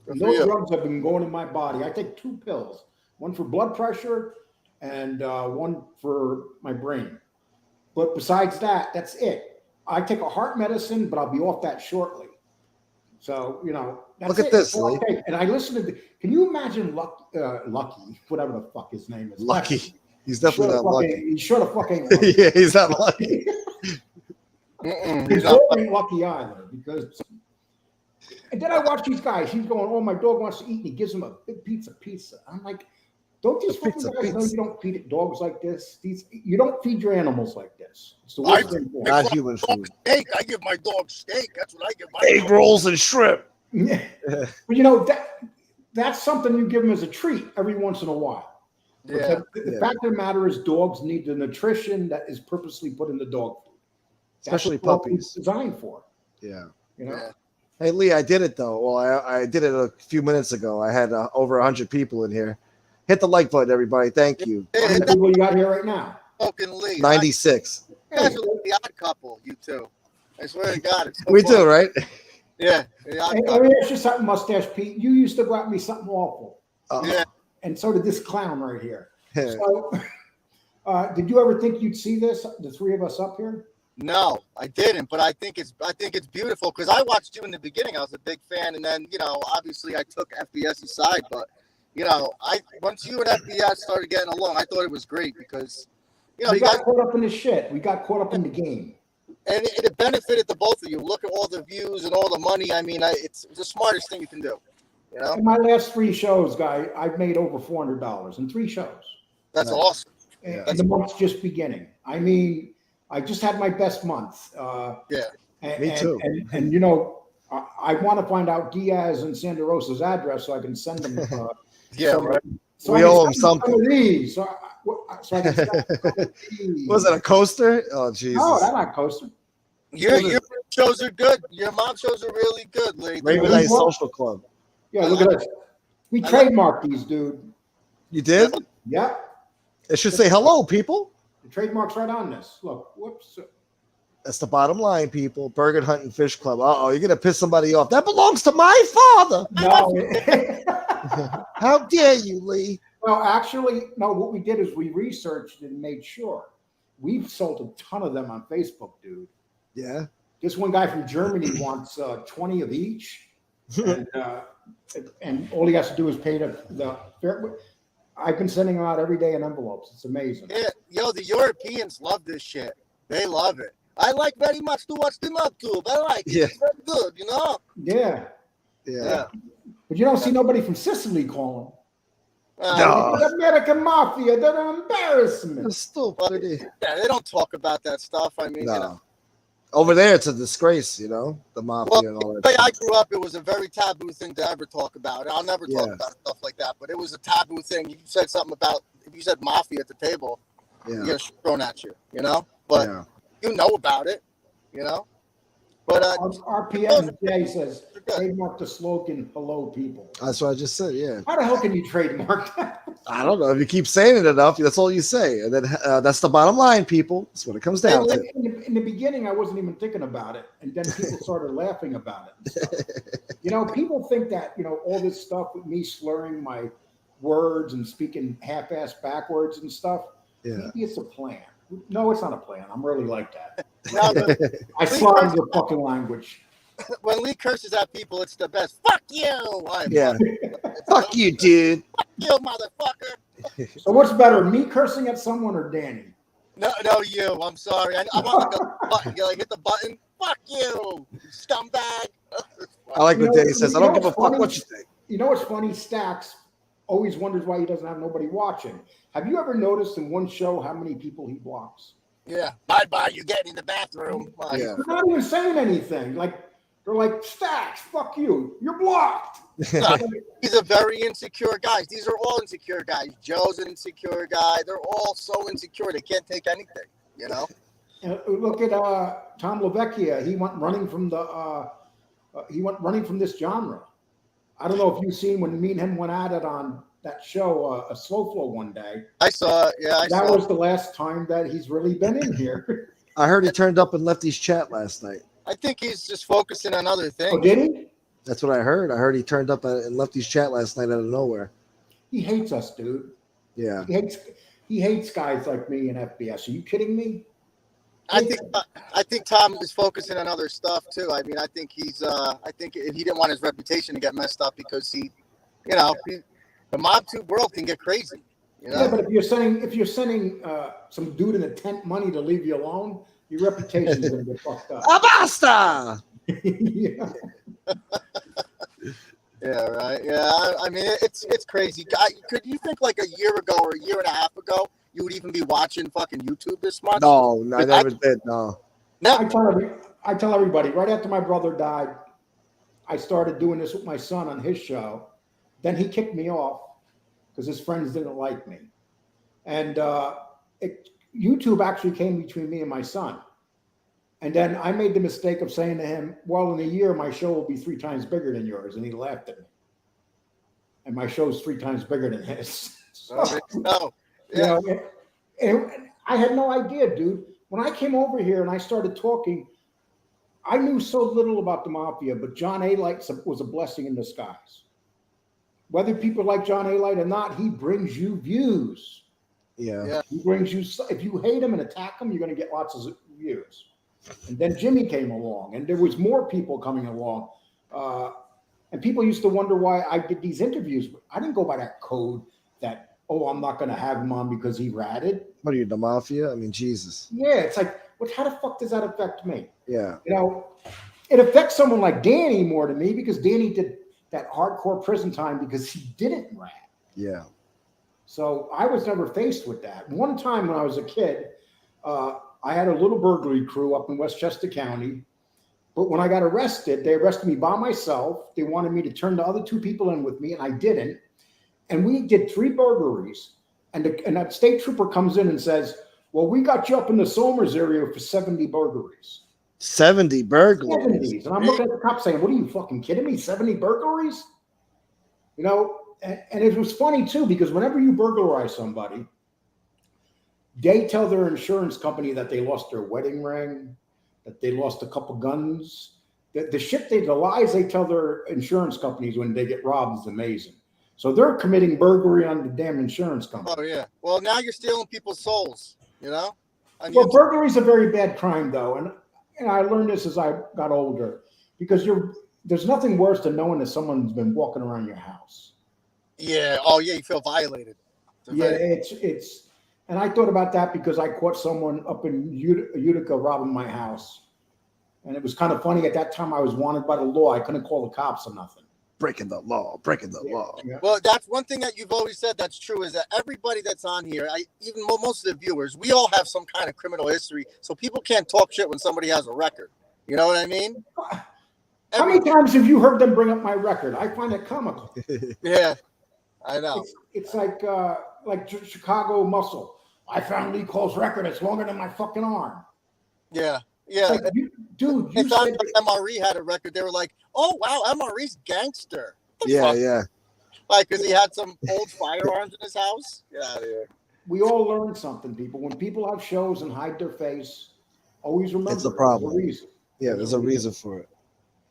No drugs have been going in my body. I take 2 pills, one for blood pressure and one for my brain. But besides that, that's it. I take a heart medicine, but I'll be off that shortly. So, you know, that's look at this, Lee. And I listen to can you imagine Lucky, whatever the fuck his name is? Lucky. He's definitely not lucky. He's sure the fuck ain't lucky. Yeah, he's not lucky. He's not lucky either, because. And then I watch these guys. He's going, "Oh, my dog wants to eat," and he gives him a big pizza. I'm like, don't these fucking guys know you don't feed dogs like this? You don't feed your animals like this. It's the worst thing. Not human food. Steak. I give my dog steak. That's what I give my egg dog. rolls and shrimp. Yeah. But you know that's something you give them as a treat every once in a while. Yeah. The fact of the matter is, dogs need the nutrition that is purposely put in the dog food. especially what puppies. Designed for. Yeah. You know. Yeah. Hey Lee, I did it though. Well, I did it a few minutes ago. I had over 100 people in here. Hit the like button, everybody. Thank you. How many people you got here right now? Fucking Lee. 96. You guys are like the odd couple, you two. I swear to God. It's so We funny. do, right? Yeah. The odd Hey, let couple. me ask you something, Mustache Pete. You used to write me something awful, Yeah. and so did this clown right here. So, did you ever think you'd see this? The three of us up here? No, I didn't, but I think it's beautiful because I watched you in the beginning. I was a big fan, and then obviously I took FBS's side, but once you and FBS started getting along, I thought it was great because we you got guys, caught up in the shit. We got caught up in the game. and it benefited the both of you. Look at all the views and all the money. I mean, it's the smartest thing you can do. In my last 3 shows, guy, I've made over $400 in 3 shows. That's awesome. And the month's just beginning. I mean, I just had my best month. Me too. And I want to find out Diaz and Santa Rosa's address so I can send them. Right. So we owe them something. Some of these, so I can send these. Was it a coaster? Oh, Jesus. No, that's not coaster. Your shows are good. Your mom shows are really good, Lee. Raven Night Social Club. Yeah, look at this. We trademarked these, dude. You did? Yeah. It should say hello, people. The trademark's right on this. Look, whoops. That's the bottom line, people. Burger Hunting Fish Club. Uh-oh, you're going to piss somebody off. That belongs to my father. No. How dare you, Lee? Well, actually, no, what we did is we researched and made sure. We've sold a ton of them on Facebook, dude. Yeah. This one guy from Germany wants 20 of each. And all he has to do is pay the fair. I've been sending them out every day in envelopes. It's amazing. Yeah, the Europeans love this shit. They love it. I like very much to watch the NubTube. I like it. Yeah. It's very good, Yeah. But you don't see nobody from Sicily calling. No. The American Mafia, they're an embarrassment. It's stupid. Yeah, they don't talk about that stuff. I mean, No. Over there, it's a disgrace, the mafia and all that. The way I grew up, it was a very taboo thing to ever talk about. I'll never talk about stuff like that, but it was a taboo thing. You said something about, if you said mafia at the table, you get shit thrown at you, But you know about it, But RPM Jay says, trademark the slogan, hello, people. That's what I just said, yeah. How the hell can you trademark that? I don't know. If you keep saying it enough, that's all you say. And then that's the bottom line, people. That's what it comes down to. In the beginning, I wasn't even thinking about it. And then people started laughing about it. People think that, all this stuff with me slurring my words and speaking half-ass backwards and stuff, maybe it's a plan. No, it's not a plan. I'm really like that. I slur your fucking language. When Lee curses at people, it's the best. Fuck you! Fuck you, dude. Fuck you, motherfucker. So what's better, me cursing at someone or Danny? No, you. I'm sorry. I want the button. You hit the button. Fuck you, scumbag. I like what Danny says. I don't give a fuck what you think. You know what's funny? Stacks always wonders why he doesn't have nobody watching. Have you ever noticed in one show how many people he blocks? Yeah. Bye. You're getting in the bathroom. They're not even saying anything. They're like, Stacks, fuck you. You're blocked. He's a very insecure guy. These are all insecure guys. Joe's an insecure guy. They're all so insecure they can't take anything, Look at Tom LaVecchia. He went running from this genre. I don't know if you've seen when me and him went at it on that show, a slow flow one day. I saw it. Yeah, that was the last time that he's really been in here. I heard he turned up in Lefty's chat last night. I think he's just focusing on other things. Oh, did he? That's what I heard. I heard he turned up in Lefty's chat last night out of nowhere. He hates us, dude. Yeah. He hates guys like me and FBS. Are you kidding me? I think Tom is focusing on other stuff too. I mean, I think he didn't want his reputation to get messed up because the MobTube world can get crazy. Yeah, but if you're sending some dude in a tent money to leave you alone, your reputation is going to get fucked up. Abasta! Yeah. Yeah, right. Yeah, I mean, it's crazy. Could you think like a year ago or a year and a half ago you would even be watching fucking YouTube this much? No, I never did. No. I tell everybody right after my brother died, I started doing this with my son on his show. Then he kicked me off because his friends didn't like me, and YouTube actually came between me and my son. And then I made the mistake of saying to him, well, in a year, my show will be 3 times bigger than yours. And he laughed at me. And my show's 3 times bigger than his. So, Oh, you know, and I had no idea, dude. When I came over here and I started talking, I knew so little about the mafia, but John A. Light was a blessing in disguise. Whether people like John A. Light or not, he brings you views. Yeah. He brings you, if you hate him and attack him, you're going to get lots of views. And then Jimmy came along, and there was more people coming along. And people used to wonder why I did these interviews. I didn't go by that code that, oh, I'm not going to have him on because he ratted. What are you, the mafia? I mean, Jesus. Yeah, it's like, how the fuck does that affect me? Yeah. You know, it affects someone like Danny more to me because Danny did that hardcore prison time because he didn't rat. Yeah. So I was never faced with that. One time when I was a kid, I had a little burglary crew up in Westchester County. But when I got arrested, they arrested me by myself. They wanted me to turn the other 2 people in with me, and I didn't. And we did 3 burglaries. And that state trooper comes in and says, well, we got you up in the Somers area for 70 burglaries. 70 burglaries. 70s. And I'm looking at the cop saying, what are you fucking kidding me? 70 burglaries? You know, and it was funny too, because whenever you burglarize somebody, they tell their insurance company that they lost their wedding ring, that they lost a couple guns. The lies they tell their insurance companies when they get robbed is amazing. So they're committing burglary on the damn insurance company. Oh yeah. Well, now you're stealing people's souls. You know. Well, burglary is a very bad crime, though, and I learned this as I got older, because there's nothing worse than knowing that someone's been walking around your house. Yeah. Oh yeah. You feel violated. It's. And I thought about that because I caught someone up in Utica robbing my house. And it was kind of funny. At that time, I was wanted by the law. I couldn't call the cops or nothing. Breaking the law. Yeah. Well, that's one thing that you've always said that's true is that everybody that's on here, even most of the viewers, we all have some kind of criminal history. So people can't talk shit when somebody has a record. You know what I mean? How many times have you heard them bring up my record? I find it comical. Yeah, I know. It's like Chicago Muscle. I found Lee Cole's record. It's longer than my fucking arm. Yeah. Yeah. Like, dude, you said MRE had a record. They were like, oh, wow, MRE's gangster. Yeah. Like, because he had some old firearms in his house. Get out of here. We all learn something, people. When people have shows and hide their face, always remember it's a problem. There's a reason. Yeah, there's a reason for it.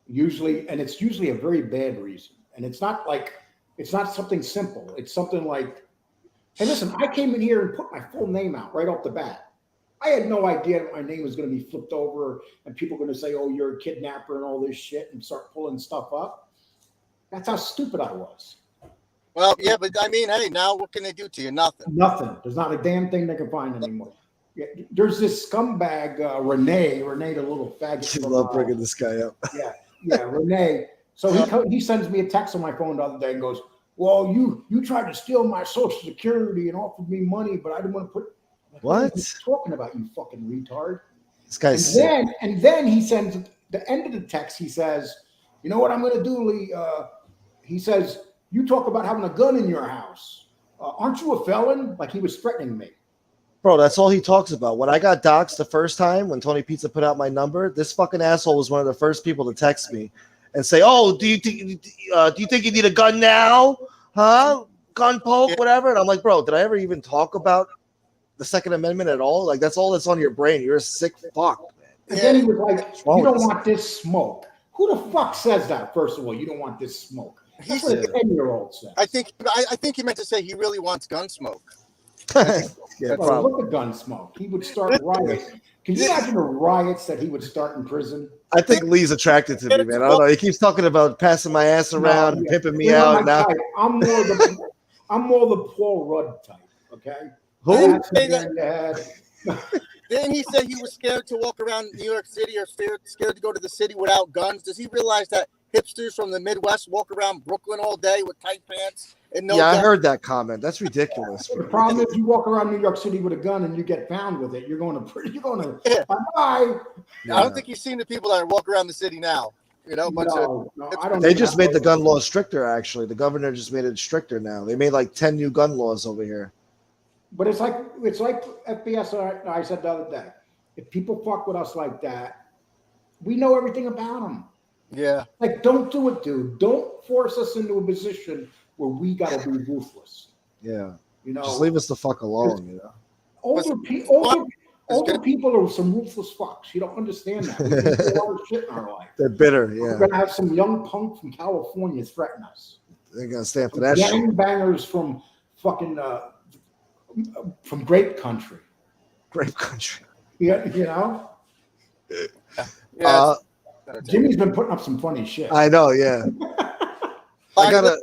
It's usually a very bad reason. And it's not something simple. It's something like, hey, listen, I came in here and put my full name out right off the bat. I had no idea that my name was going to be flipped over and people were going to say, oh, you're a kidnapper and all this shit and start pulling stuff up. That's how stupid I was. Well, yeah, but I mean, hey, now what can they do to you? Nothing. Nothing. There's not a damn thing they can find anymore. Yeah, there's this scumbag, Renee, the little faggot. You love bringing this guy up. Yeah, Renee. So he sends me a text on my phone the other day and goes, well, you tried to steal my Social Security and offered me money, but I didn't want to put. What are you talking about, you fucking retard? This guy's and then he sends the end of the text. He says, you know what I'm going to do, Lee? He says, you talk about having a gun in your house. Aren't you a felon? Like he was threatening me. Bro, that's all he talks about. When I got doxxed the first time, when Tony Pizza put out my number, this fucking asshole was one of the first people to text me and say, "Oh, do you think you need a gun now? Huh? Gun poke, whatever." And I'm like, "Bro, did I ever even talk about the Second Amendment at all? Like, that's all that's on your brain. You're a sick fuck, man." And then he was like, "You don't want this smoke." Who the fuck says that? First of all, you don't want this smoke. That's what a 10-year-old says. I think he meant to say he really wants Gunsmoke. Yeah, well, look at Gunsmoke. He would start riots. Can you imagine the riots that he would start in prison? I think Lee's attracted to me, man. I don't know. He keeps talking about passing my ass around and pimping me out. Now I'm more the Paul Rudd type. Okay. Who? Didn't he say he was scared to walk around New York City or scared to go to the city without guns? Does he realize that hipsters from the Midwest walk around Brooklyn all day with tight pants and no guns? I heard that comment. That's ridiculous. The problem is you walk around New York City with a gun and you get found with it. You're going to bye. I don't think you've seen the people that walk around the city now. You know, I don't. They just made the gun law stricter. Actually, the governor just made it stricter now. They made like 10 new gun laws over here. But it's like FBS. I said the other day, if people fuck with us like that, we know everything about them. Yeah. Like, don't do it, dude. Don't force us into a position where we got to be ruthless. Yeah. You know, Just leave us the fuck alone. You know. Older people are some ruthless fucks. You don't understand that. We've been through a lot of shit in our life. They're bitter. We're Yeah. gonna have some young punk from California threaten us. They're gonna stand for that shit. Gangbangers from fucking from grape country. Grape country. Yeah, you know. Yeah. Jimmy's been putting up some funny shit. I know. Yeah. I gotta.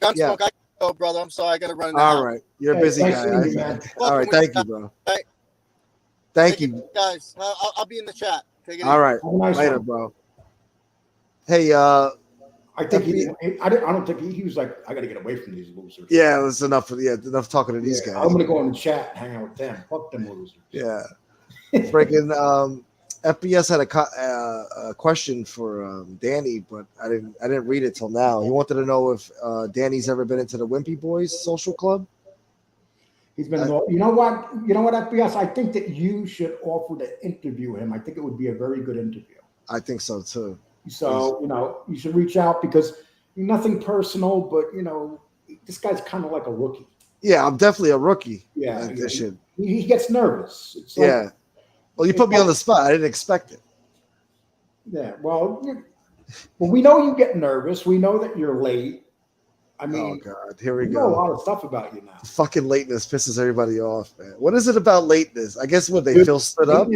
Gunsmoke, Yeah. I gotta go, brother. I'm sorry, I gotta run. All right. You're a busy nice guy. seeing you, man. All right. Thank you, bro. Thank you. Guys. I'll be in the chat. Take it All right. Nice Later, one. bro. Hey, I think I don't think he was like, I got to get away from these losers. yeah, that's enough. Enough talking to these guys. I'm gonna go in the chat and hang out with them. Fuck them losers. Yeah. Freaking FBS had a question for Danny, but I didn't read it till now. He wanted to know if Danny's ever been into the Wimpy Boys social club. He's been involved. You know what, FBS? I think that you should offer to interview him. I think it would be a very good interview. I think so too. So, you should reach out because nothing personal, but this guy's kind of like a rookie. Yeah, I'm definitely a rookie. Yeah. At this shit. He gets nervous. It's like, Yeah. Well, you put me on the spot. I didn't expect it. Yeah. Well, we know you get nervous. We know that you're late. I mean, oh God, here we know go. a lot of stuff about you now. Fucking lateness pisses everybody off, man. What is it about lateness? I guess what they feel stood up.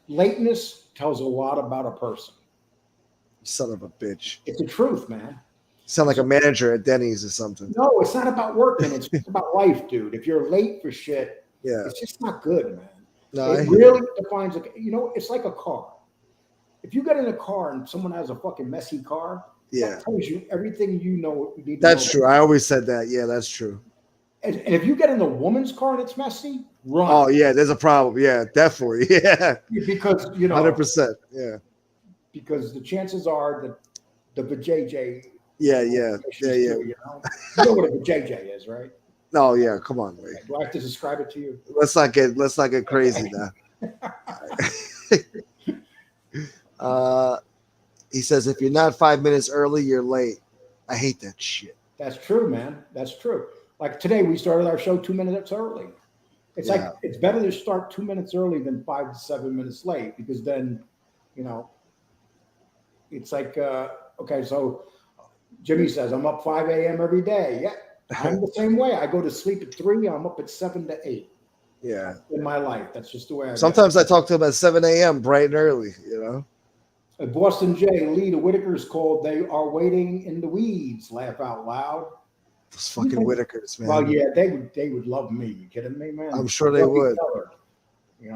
Lateness tells a lot about a person. Son of a bitch. It's the truth, man. You sound like a manager at Denny's or something. No, it's not about working. It's just about life, dude. If you're late for shit, it's just not good, man. No, it really defines, it's like a car. If you get in a car and someone has a fucking messy car, that tells you everything you know. You need to that's true. I always said that. Yeah, that's true. And if you get in a woman's car and it's messy, run. Oh yeah, there's a problem. Yeah, definitely. Yeah, because 100%. Yeah, because the chances are that the vajayjay. Yeah. You know what a vajayjay is, right? No, yeah. Come on, Lee. Do I have to describe it to you? Let's not get crazy now. He says if you're not 5 minutes early, you're late. I hate that shit. That's true, man. That's true. Like today, we started our show 2 minutes early. It's like it's better to start 2 minutes early than 5 to 7 minutes late because then, it's like okay. So Jimmy says I'm up 5 a.m. every day. Yeah, I'm the same way. I go to sleep at 3. I'm up at 7 to 8. Yeah, in my life, that's just the way I. Sometimes I talk to him at 7 a.m. bright and early. Boston J. Lee, the Whitakers called. They are waiting in the weeds. Laugh out loud. Those fucking Whitakers, man. Well, yeah, they would love me. You kidding me, man? I'm sure they would.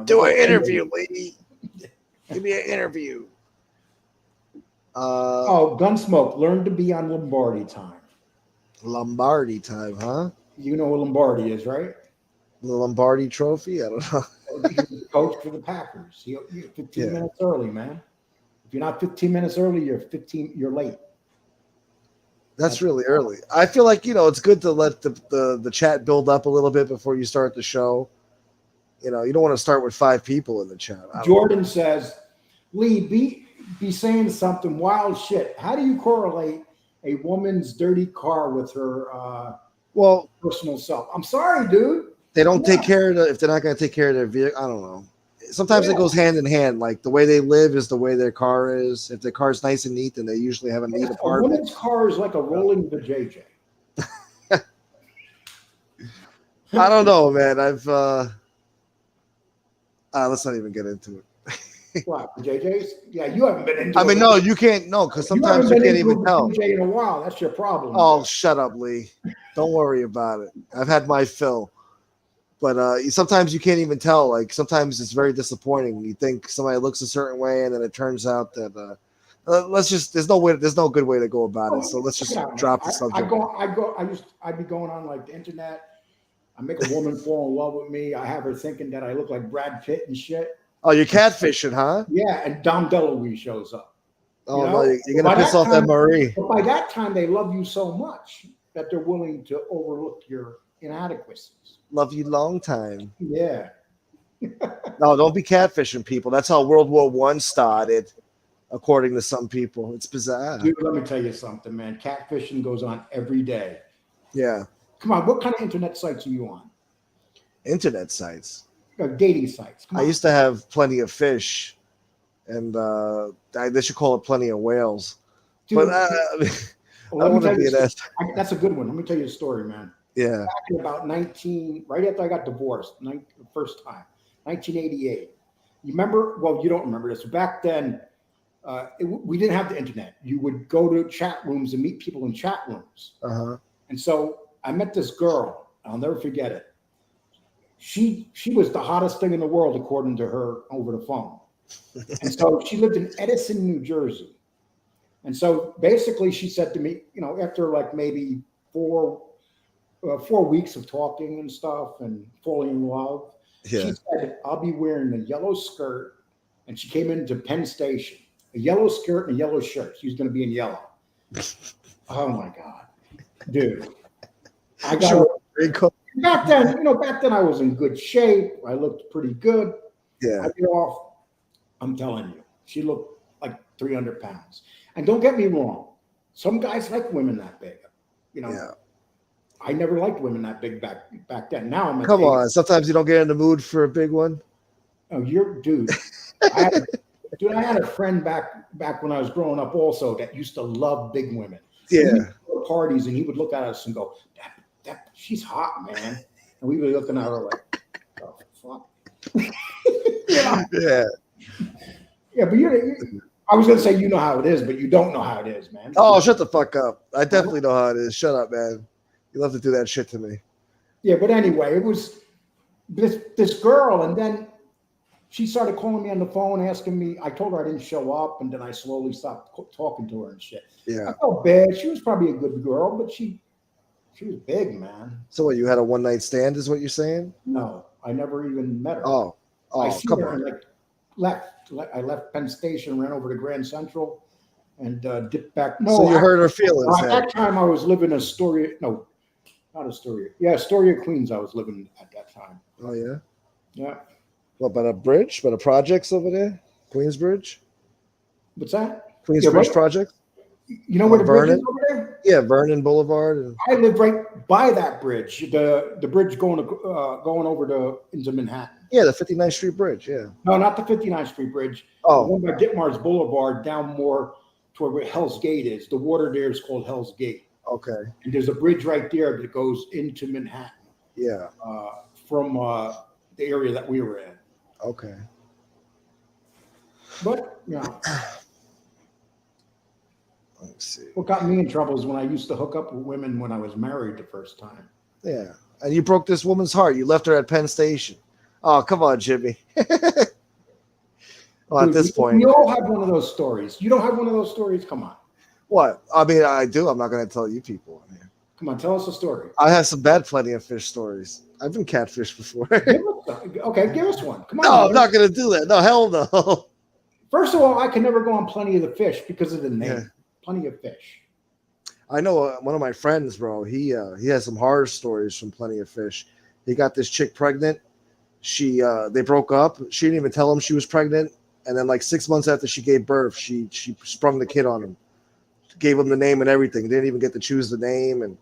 Do an interview, Lee. Give me an interview. Gunsmoke. Learn to be on Lombardi time. Lombardi time, huh? You know what Lombardi is, right? The Lombardi Trophy? I don't know. He's the coach for the Packers. You're 15 minutes early, man. If you're not 15 minutes early, you're late. That's really early. I feel like, it's good to let the chat build up a little bit before you start the show. You don't want to start with 5 people in the chat. Jordan says, Lee, be saying something wild shit. How do you correlate a woman's dirty car with her personal self? I'm sorry, dude. They don't take care of if they're not going to take care of their vehicle. I don't know. Sometimes it goes hand in hand. Like the way they live is the way their car is. If their car's nice and neat, then they usually have a neat apartment. A woman's car is like a rolling vajayjay. I don't know, man. Let's not even get into it. What, JJ's? Yeah, you haven't been into. I mean, no, you can't. No, because sometimes you can't even tell. JJ in a while, that's your problem. Oh, shut up, Lee. Don't worry about it. I've had my fill. But sometimes you can't even tell. Like sometimes it's very disappointing. You think somebody looks a certain way, and then it turns out that there's no good way to go about it. So let's just drop the subject. I'd be going on like the internet. I make a woman fall in love with me. I have her thinking that I look like Brad Pitt and shit. Oh, you're catfishing, huh? Yeah, and Dom DeLuise shows up. Oh no, you're gonna piss off that Marie. But by that time, they love you so much that they're willing to overlook your inadequacies. Love you long time. Yeah. No, don't be catfishing people. That's how World War I started, according to some people. It's bizarre. Dude, let me tell you something, man. Catfishing goes on every day. Yeah. Come on, what kind of internet sites are you on? Internet sites. Dating sites. I used to have Plenty of Fish, and they should call it Plenty of Whales. Dude, But I don't want to be an ass. That's a good one. Let me tell you a story, man. Yeah. Back in about right after I got divorced, the first time, 1988. You remember? Well, you don't remember this. Back then, we didn't have the internet. You would go to chat rooms and meet people in chat rooms. Uh-huh. And so I met this girl. I'll never forget it. She was the hottest thing in the world, according to her, over the phone. And so she lived in Edison, New Jersey. And so basically she said to me, after like maybe 4 weeks of talking and stuff and falling in love, she said, I'll be wearing a yellow skirt. And she came into Penn Station, a yellow skirt and a yellow shirt. She was going to be in yellow. Oh my God, dude. I got back then I was in good shape. I looked pretty good. Yeah. I get off. I'm telling you, she looked like 300 pounds. And don't get me wrong. Some guys like women that big, Yeah. I never liked women that big back then. Now I'm Come on. Sometimes you don't get in the mood for a big one. Oh, dude. I had a friend back when I was growing up also that used to love big women. Yeah. We'd go to parties and he would look at us and go, she's hot, man. And we were looking at her like, oh, fuck. Yeah. Yeah, but I was going to say you know how it is, but you don't know how it is, man. Oh, shut the fuck up. I definitely know how it is. Shut up, man. You love to do that shit to me. Yeah, but anyway, it was this girl, and then she started calling me on the phone, asking me. I told her I didn't show up, and then I slowly stopped talking to her and shit. Yeah. I felt bad. She was probably a good girl, but she was big, man. So what, you had a one-night stand is what you're saying? No, I never even met her. Oh, come on. And left. I left Penn Station, ran over to Grand Central, and dipped back. No, so you hurt her feelings. At that time, I was living in Astoria. No, not Astoria. Yeah, Astoria, Queens. I was living at that time. Oh yeah. Yeah. What, by the bridge? By the projects over there? Queensbridge? What's that? Queensbridge project? You know where the bridge Vernon? is over there? Yeah, Vernon Boulevard. I live right by that bridge. The bridge going over into Manhattan. Yeah, the 59th Street Bridge. Yeah. No, not the 59th Street Bridge. Oh. The one by Ditmars Boulevard down more toward where Hell's Gate is. The water there is called Hell's Gate. Okay. And there's a bridge right there that goes into Manhattan. Yeah. From the area that we were in. Okay. But Let's see. what got me in trouble is when I used to hook up with women when I was married the first time. Yeah. And you broke this woman's heart. You left her at Penn Station. Oh, come on, Jimmy. Well, Dude, at this point. We all have one of those stories. You don't have one of those stories? Come on. What? I mean, I do. I'm not going to tell you people. I mean, Come on, tell us a story. I have some bad Plenty of Fish stories. I've been catfished before. Okay, give us one. Come on. No, I'm not going to do that. No, hell no. First of all, I can never go on Plenty of the Fish because of the name. Yeah. Plenty of Fish. I know one of my friends, bro. He has some horror stories from Plenty of Fish. He got this chick pregnant. They broke up. She didn't even tell him she was pregnant. And then like 6 months after she gave birth, she sprung the kid on him. Gave him the name and everything. Didn't even get to choose the name. And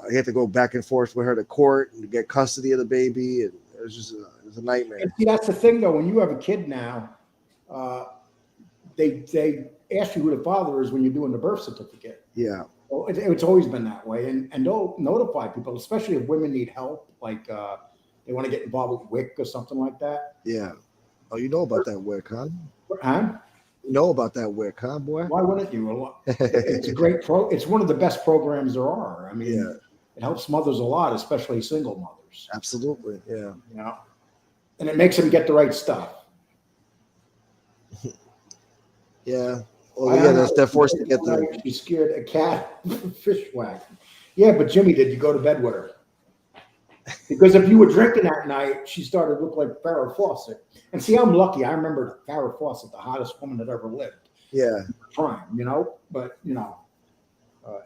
he had to go back and forth with her to court and get custody of the baby. And it was a nightmare. And see, that's the thing, though. When you have a kid now, they ask you who the father is when you're doing the birth certificate. Yeah. Well, it's always been that way. And they'll notify people, especially if women need help, like they want to get involved with WIC or something like that. Yeah. Oh, you know about that WIC, huh? Huh? You know about that WIC, huh, boy? Why wouldn't you? It's a great it's one of the best programs there are. I mean, It helps mothers a lot, especially single mothers. Absolutely, yeah. You know, and it makes them get the right stuff. Yeah. Well, yeah, they're forced to get there. She scared a cat fish wagon. Yeah, but Jimmy, did you go to bed with her? Because if you were drinking that night, she started to look like Farrah Fawcett. And see, I'm lucky. I remember Farrah Fawcett, the hottest woman that ever lived. Yeah. Prime, you know. But, you know,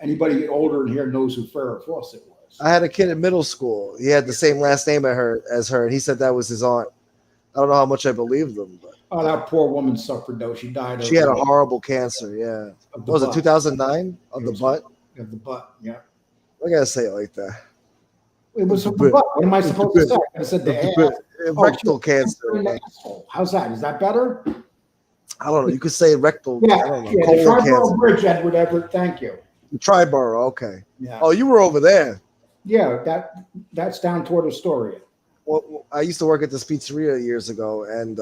anybody older in here knows who Farrah Fawcett was. I had a kid in middle school. He had the same last name as her, and he said that was his aunt. I don't know how much I believed them, but that poor woman suffered though. She died. She had a horrible cancer. Yeah, what was it 2009 of the butt? Of the butt. Yeah. I gotta say it like that. It was of the butt. What am I supposed to say? I said the ass. Rectal cancer. How's that? Is that better? I don't know. You could say rectal. Yeah, I don't know. yeah. The Triborough Bridge, Edward Everett. Thank you. The Triborough. Okay. Yeah. Oh, you were over there. Yeah, that's down toward Astoria. Well, I used to work at this pizzeria years ago, and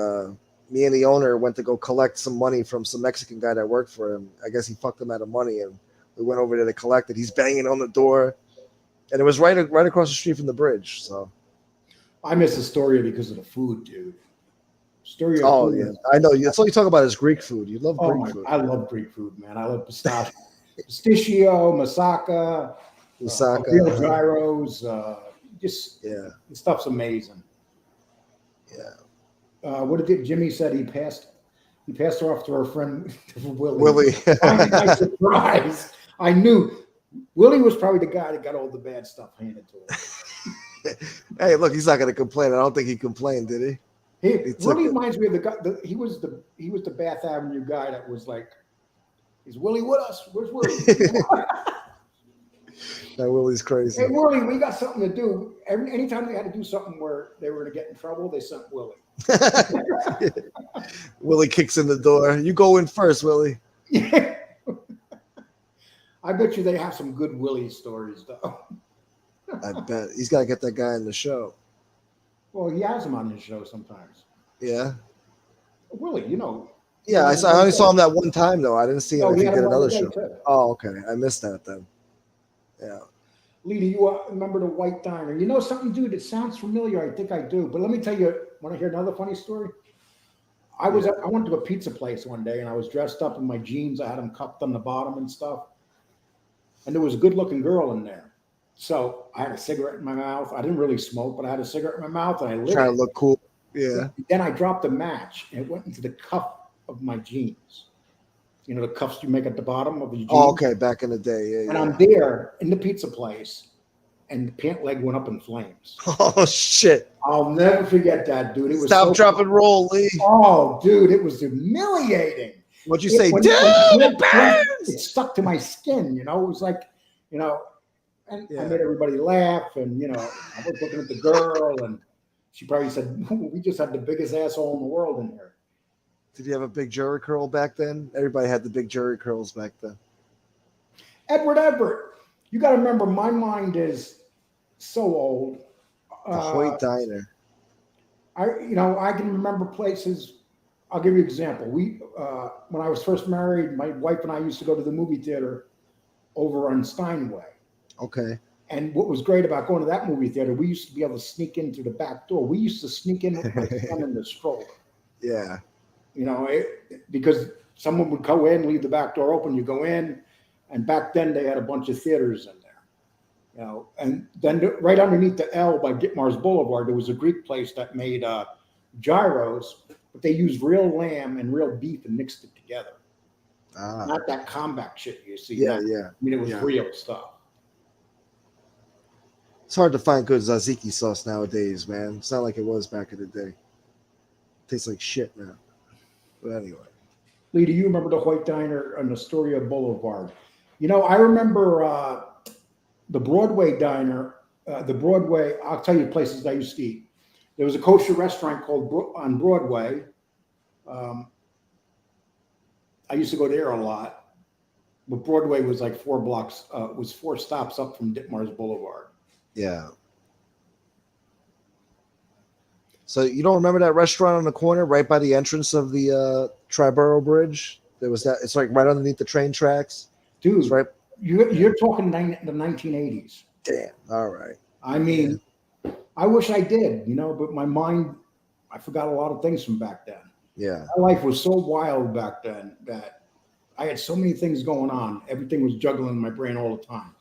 me and the owner went to go collect some money from some Mexican guy that worked for him. I guess he fucked him out of money, and we went over there to collect it. He's banging on the door, and it was right across the street from the bridge. So I miss Astoria because of the food, dude. Astoria. Oh yeah, I know. That's all you talk about is Greek food. You love Greek food. I love Greek food, man. I love pistachio, moussaka, real gyros. Just the stuff's amazing. Yeah. What did Jimmy said? He passed her off to her friend Willie. Willie. I'm surprised. I knew Willie was probably the guy that got all the bad stuff handed to him. Hey, look, he's not going to complain. I don't think he complained, did he? He Willie reminds me of the guy. He was the Bath Avenue guy that was like, "Is Willie with us? Where's Willie?" That Willie's crazy. Hey Willie, we got something to do. Anytime they had to do something where they were going to get in trouble, they sent Willie. Willie kicks in the door. You go in first, Willie. Yeah. I bet you they have some good Willie stories, though. I bet he's got to get that guy in the show. Well, he has him on his show sometimes. Yeah. Willie, you know. Yeah, I only saw him that one time though. I didn't see him if he did another show. Too. Oh, okay. I missed that then. Yeah. Lee, do you remember the White Diner? You know something, dude? It sounds familiar. I think I do. But let me tell you. Want to hear another funny story? I went to a pizza place one day, and I was dressed up in my jeans. I had them cuffed on the bottom and stuff. And there was a good-looking girl in there. So I had a cigarette in my mouth. I didn't really smoke, but I had a cigarette in my mouth, and I lit it. Trying to look cool. Yeah. Then I dropped a match, and it went into the cuff of my jeans. You know, the cuffs you make at the bottom of your jeans. Oh, okay. Back in the day. Yeah. And I'm there in the pizza place, and the pant leg went up in flames. Oh, shit. I'll never forget that, dude. It was Stop, drop, and roll, Lee. Oh, dude, it was humiliating. What'd you say? Dude, it burns! It stuck to my skin, you know. It was like, you know, and I made everybody laugh, and, you know, I was looking at the girl, and she probably said, we just had the biggest asshole in the world in here. Did you have a big jury curl back then? Everybody had the big jury curls back then. Edward Everett, you got to remember, my mind is so old. The Hoyt Diner. I can remember places. I'll give you an example. When I was first married, my wife and I used to go to the movie theater over on Steinway. Okay. And what was great about going to that movie theater, we used to be able to sneak in through the back door. We used to sneak in with my son in the stroller. Yeah. You know, because someone would go in, leave the back door open, you go in, and back then they had a bunch of theaters in there. You know, and then right underneath the L by Ditmars Boulevard, there was a Greek place that made gyros, but they used real lamb and real beef and mixed it together. Not that combat shit you see. Yeah. I mean, it was real stuff. It's hard to find good tzatziki sauce nowadays, man. It's not like it was back in the day. It tastes like shit now. But anyway. Lee, do you remember the White Diner on Astoria Boulevard? You know, I remember the Broadway Diner, I'll tell you places I used to eat. There was a kosher restaurant called on Broadway. I used to go there a lot. But Broadway was like 4 stops up from Ditmars Boulevard. Yeah. So you don't remember that restaurant on the corner right by the entrance of the Triborough Bridge? There was that. It's like right underneath the train tracks. Dude, right. You're talking the 1980s. Damn. All right. I mean, I wish I did, you know, but my mind, I forgot a lot of things from back then. Yeah. My life was so wild back then that I had so many things going on. Everything was juggling in my brain all the time.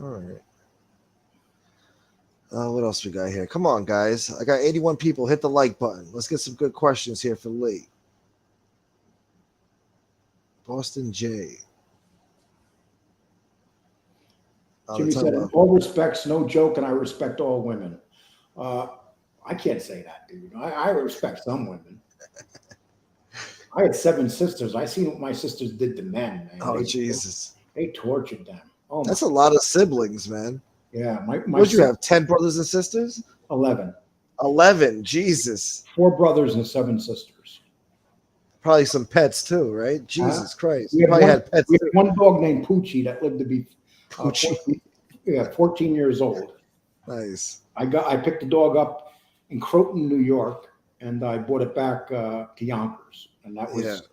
All right. What else we got here? Come on, guys. I got 81 people. Hit the like button. Let's get some good questions here for Lee. Boston J. Jimmy said, all respects, no joke, and I respect all women. I can't say that, dude. I respect some women. I had 7 sisters. I seen what my sisters did to men, man. Oh, Jesus. They tortured them. Oh, that's a lot of siblings, man. Yeah. What'd you have, 10 brothers and sisters? 11. 11, Jesus. 4 brothers and 7 sisters. Probably some pets too, right? Jesus Christ. We probably had pets. We had one dog named Poochie that lived to be 14 years old. Nice. I picked the dog up in Croton, New York, and I brought it back to Yonkers. And that was,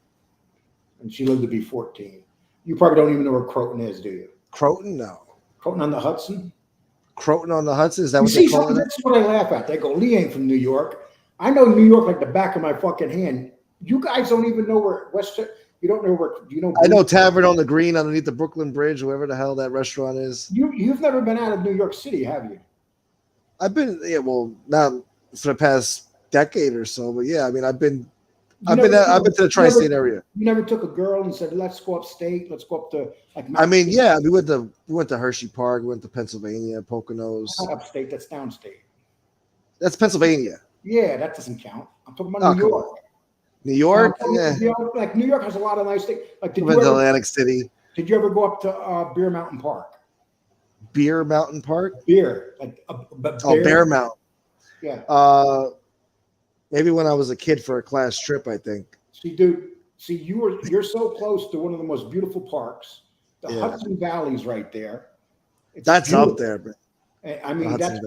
and she lived to be 14. You probably don't even know where Croton is, do you? Croton? No. Croton on the Hudson? Croton on the Hudson? Is that what they call it? That's what I laugh at. They go, Lee ain't from New York. I know New York like the back of my fucking hand. You guys don't even know where you don't know where, do you know? I know Tavern on the Green underneath the Brooklyn Bridge, wherever the hell that restaurant is. You've never been out of New York City, have you? I've been, not for the past decade or so, but yeah, I mean, I've been to the tri-state area. You never took a girl and said, let's go upstate, let's go up to like. I mean, yeah, we went to Hershey Park, we went to Pennsylvania, Poconos. That's not upstate, that's downstate. That's Pennsylvania. Yeah, that doesn't count. I'm talking about New York. New York? Yeah. Like New York has a lot of nice things. Like Atlantic City. Did you ever go up to Bear Mountain Park? Bear Mountain Park? Bear, like Bear Mountain. Yeah. Maybe when I was a kid for a class trip, I think. See, dude. You're so close to one of the most beautiful parks. The Hudson Valley's right there. That's beautiful. Up there, bro. I mean, that's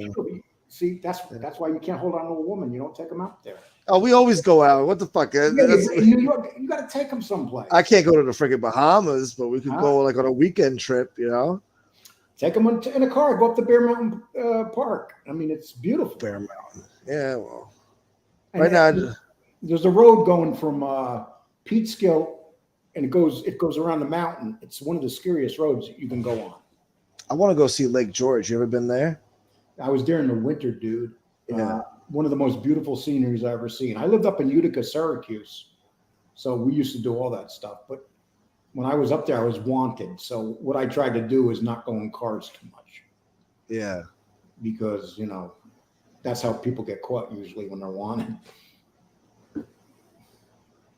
why you can't hold on to a woman. You don't take them out there. Oh, we always go out. What the fuck? In New York, you got to take them someplace. I can't go to the freaking Bahamas, but we could go like on a weekend trip, you know? Take them in a car. Go up to Bear Mountain Park. I mean, it's beautiful. Bear Mountain. Yeah, well. Right now, there's a road going from Peekskill, and it goes around the mountain. It's one of the scariest roads you can go on. I want to go see Lake George. You ever been there? I was there in the winter, dude. Yeah. One of the most beautiful sceneries I've ever seen. I lived up in Utica, Syracuse, so we used to do all that stuff. But when I was up there, I was wanted. So what I tried to do is not go in cars too much. Yeah. Because, that's how people get caught usually when they're wanted.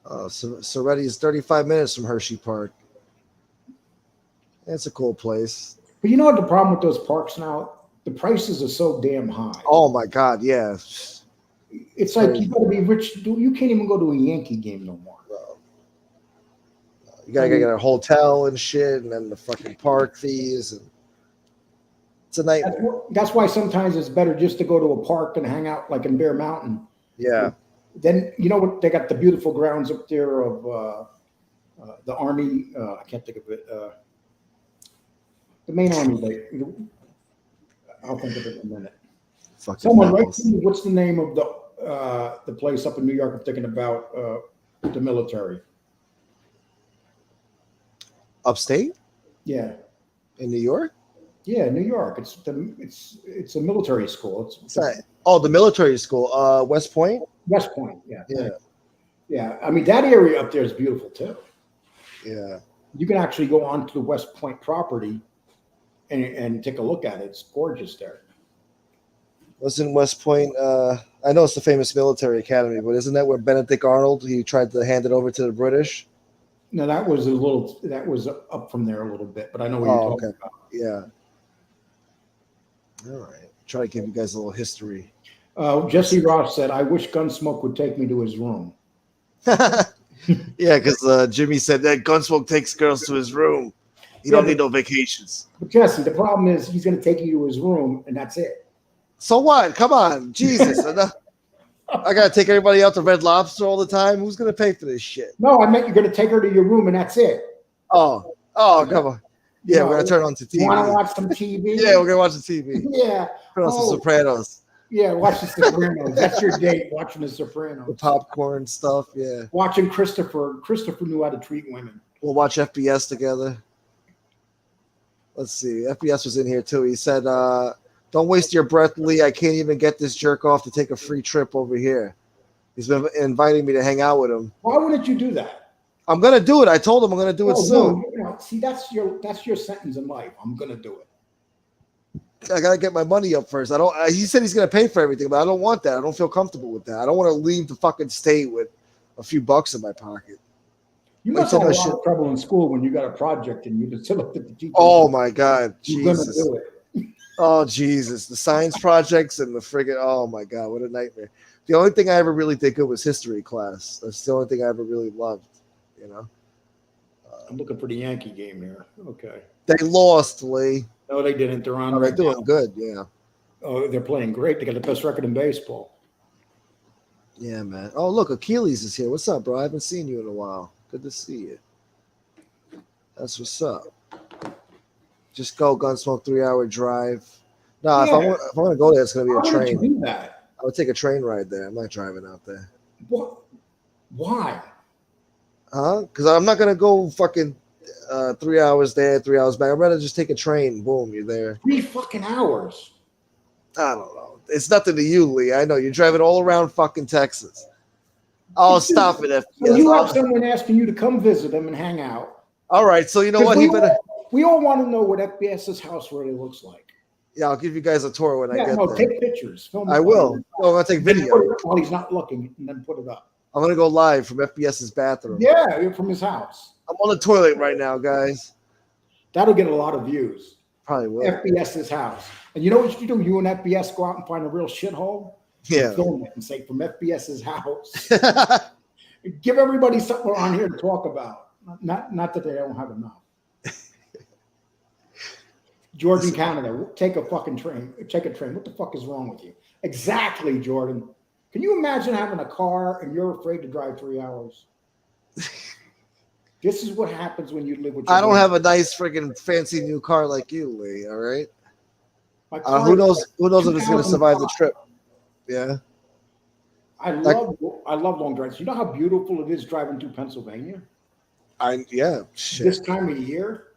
Soretti is 35 minutes from Hershey Park. It's a cool place. But you know what the problem with those parks now? The prices are so damn high. Oh my God, yeah. It's like you gotta be rich. You can't even go to a Yankee game no more. Bro. You gotta get a hotel and shit, and then the fucking park fees, and it's a nightmare. That's why sometimes it's better just to go to a park and hang out, like in Bear Mountain. Yeah. Then you know what? They got the beautiful grounds up there of the Army. I can't think of it. The main Army base. I'll think of it in a minute. Someone write me what's the name of the place up in New York? I'm thinking about the military. Upstate? Yeah. In New York? Yeah, New York. It's a military school. The military school. West Point? West Point, yeah. Yeah. Yeah. I mean, that area up there is beautiful too. Yeah. You can actually go onto the West Point property and take a look at it. It's gorgeous there. Wasn't West Point, I know it's the famous military academy, but isn't that where Benedict Arnold, he tried to hand it over to the British? No, that was up from there a little bit, but I know what you're talking about. Yeah. All right. Try to give you guys a little history. Jesse Ross said, I wish Gunsmoke would take me to his room. Yeah, because Jimmy said that Gunsmoke takes girls to his room. He don't need no vacations. But Jesse, the problem is he's going to take you to his room, and that's it. So what? Come on. Jesus. I got to take everybody out to Red Lobster all the time. Who's going to pay for this shit? No, I meant you're going to take her to your room, and that's it. Oh, come on. Yeah, we're going to turn on to TV. You want to watch some TV? Yeah, we're going to watch the TV. Yeah. Put on some Sopranos. Yeah, watch the Sopranos. That's your date, watching the Sopranos. The popcorn stuff, yeah. Watching Christopher. Christopher knew how to treat women. We'll watch FBS together. Let's see. FBS was in here too. He said, don't waste your breath, Lee. I can't even get this jerk off to take a free trip over here. He's been inviting me to hang out with him. Why wouldn't you do that? I'm going to do it. I told him I'm going to do it soon. No, see, that's your sentence in life. I'm going to do it. I gotta get my money up first. I don't. He said he's gonna pay for everything, but I don't want that. I don't feel comfortable with that. I don't want to leave the fucking state with a few bucks in my pocket. You must have a lot of trouble in school when you got a project and you just looked at the teacher. Oh my God, You're Jesus! gonna do it. Oh Jesus! The science projects and the friggin' oh my God, what a nightmare! The only thing I ever really did good was history class. That's the only thing I ever really loved. You know. I'm looking for the Yankee game here. Okay. They lost, Lee. No, they didn't. They're on. They're doing good. Yeah. Oh, they're playing great. They got the best record in baseball. Yeah, man. Oh, look, Achilles is here. What's up, bro? I haven't seen you in a while. Good to see you. That's what's up. Just go, Gunsmoke, 3-hour drive. No, if I want to go there, it's going to be a train. Why would you do that? I would take a train ride there. I'm not driving out there. What? Why? Huh? Because I'm not going to go fucking 3 hours there, 3 hours back. I'd rather just take a train. Boom, you're there. 3 fucking hours. I don't know. It's nothing to you, Lee. I know. You're driving all around fucking Texas. Oh, stop it, FPS. So you have someone asking you to come visit them and hang out. All right, so you know what? We all want to know what FBS's house really looks like. Yeah, I'll give you guys a tour when I get there. Take pictures. Film I will. No, I'm going to take video. While he's not looking, and then put it up. I'm going to go live from FBS's bathroom. Yeah, from his house. I'm on the toilet right now, guys. That'll get a lot of views. Probably will. FBS's house. And you know what you do? You and FBS go out and find a real shithole. Yeah. Film it and say, from FBS's house. Give everybody something on here to talk about. Not that they don't have enough. George in Canada, take a fucking train. Take a train. What the fuck is wrong with you? Exactly, Jordan. Can you imagine having a car and you're afraid to drive 3 hours? This is what happens when you live with your I don't have a nice freaking fancy new car like you, Lee. All right. Who knows if it's going to survive the trip? Yeah. I love long drives. You know how beautiful it is driving through Pennsylvania? Shit. This time of year?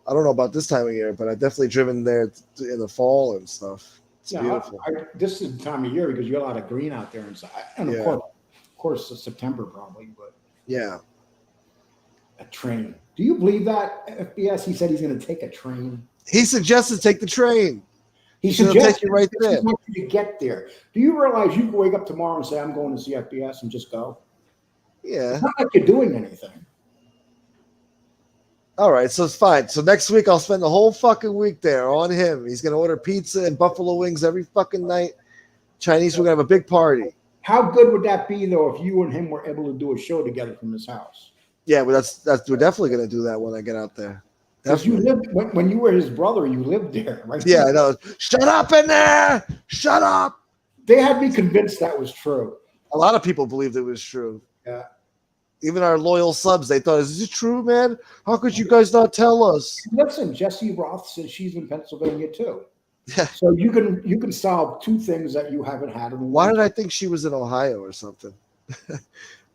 I don't know about this time of year, but I've definitely driven there in the fall and stuff. It's beautiful. This is the time of year because you got a lot of green out there inside. And of course, it's September probably, but yeah. A train. Do you believe that, FBS? He said he's going to take a train. He suggested take the train. He suggested take you right there. He wants you to get there. Do you realize you can wake up tomorrow and say, I'm going to see FBS and just go? Yeah. It's not like you're doing anything. All right, so it's fine. So next week I'll spend the whole fucking week there on him. He's going to order pizza and buffalo wings every fucking night. Chinese, we're going to have a big party. How good would that be, though, if you and him were able to do a show together from his house? Yeah, but we're definitely going to do that when I get out there. Because you lived when you were his brother, you lived there, right? Yeah, I know. Shut up in there! Shut up! They had me convinced that was true. A lot of people believed it was true. Yeah. Even our loyal subs, they thought, "Is it true, man? How could you guys not tell us?" Listen, Jessie Roth says she's in Pennsylvania too. Yeah. So you can solve two things that you haven't had in. Why did I think she was in Ohio or something?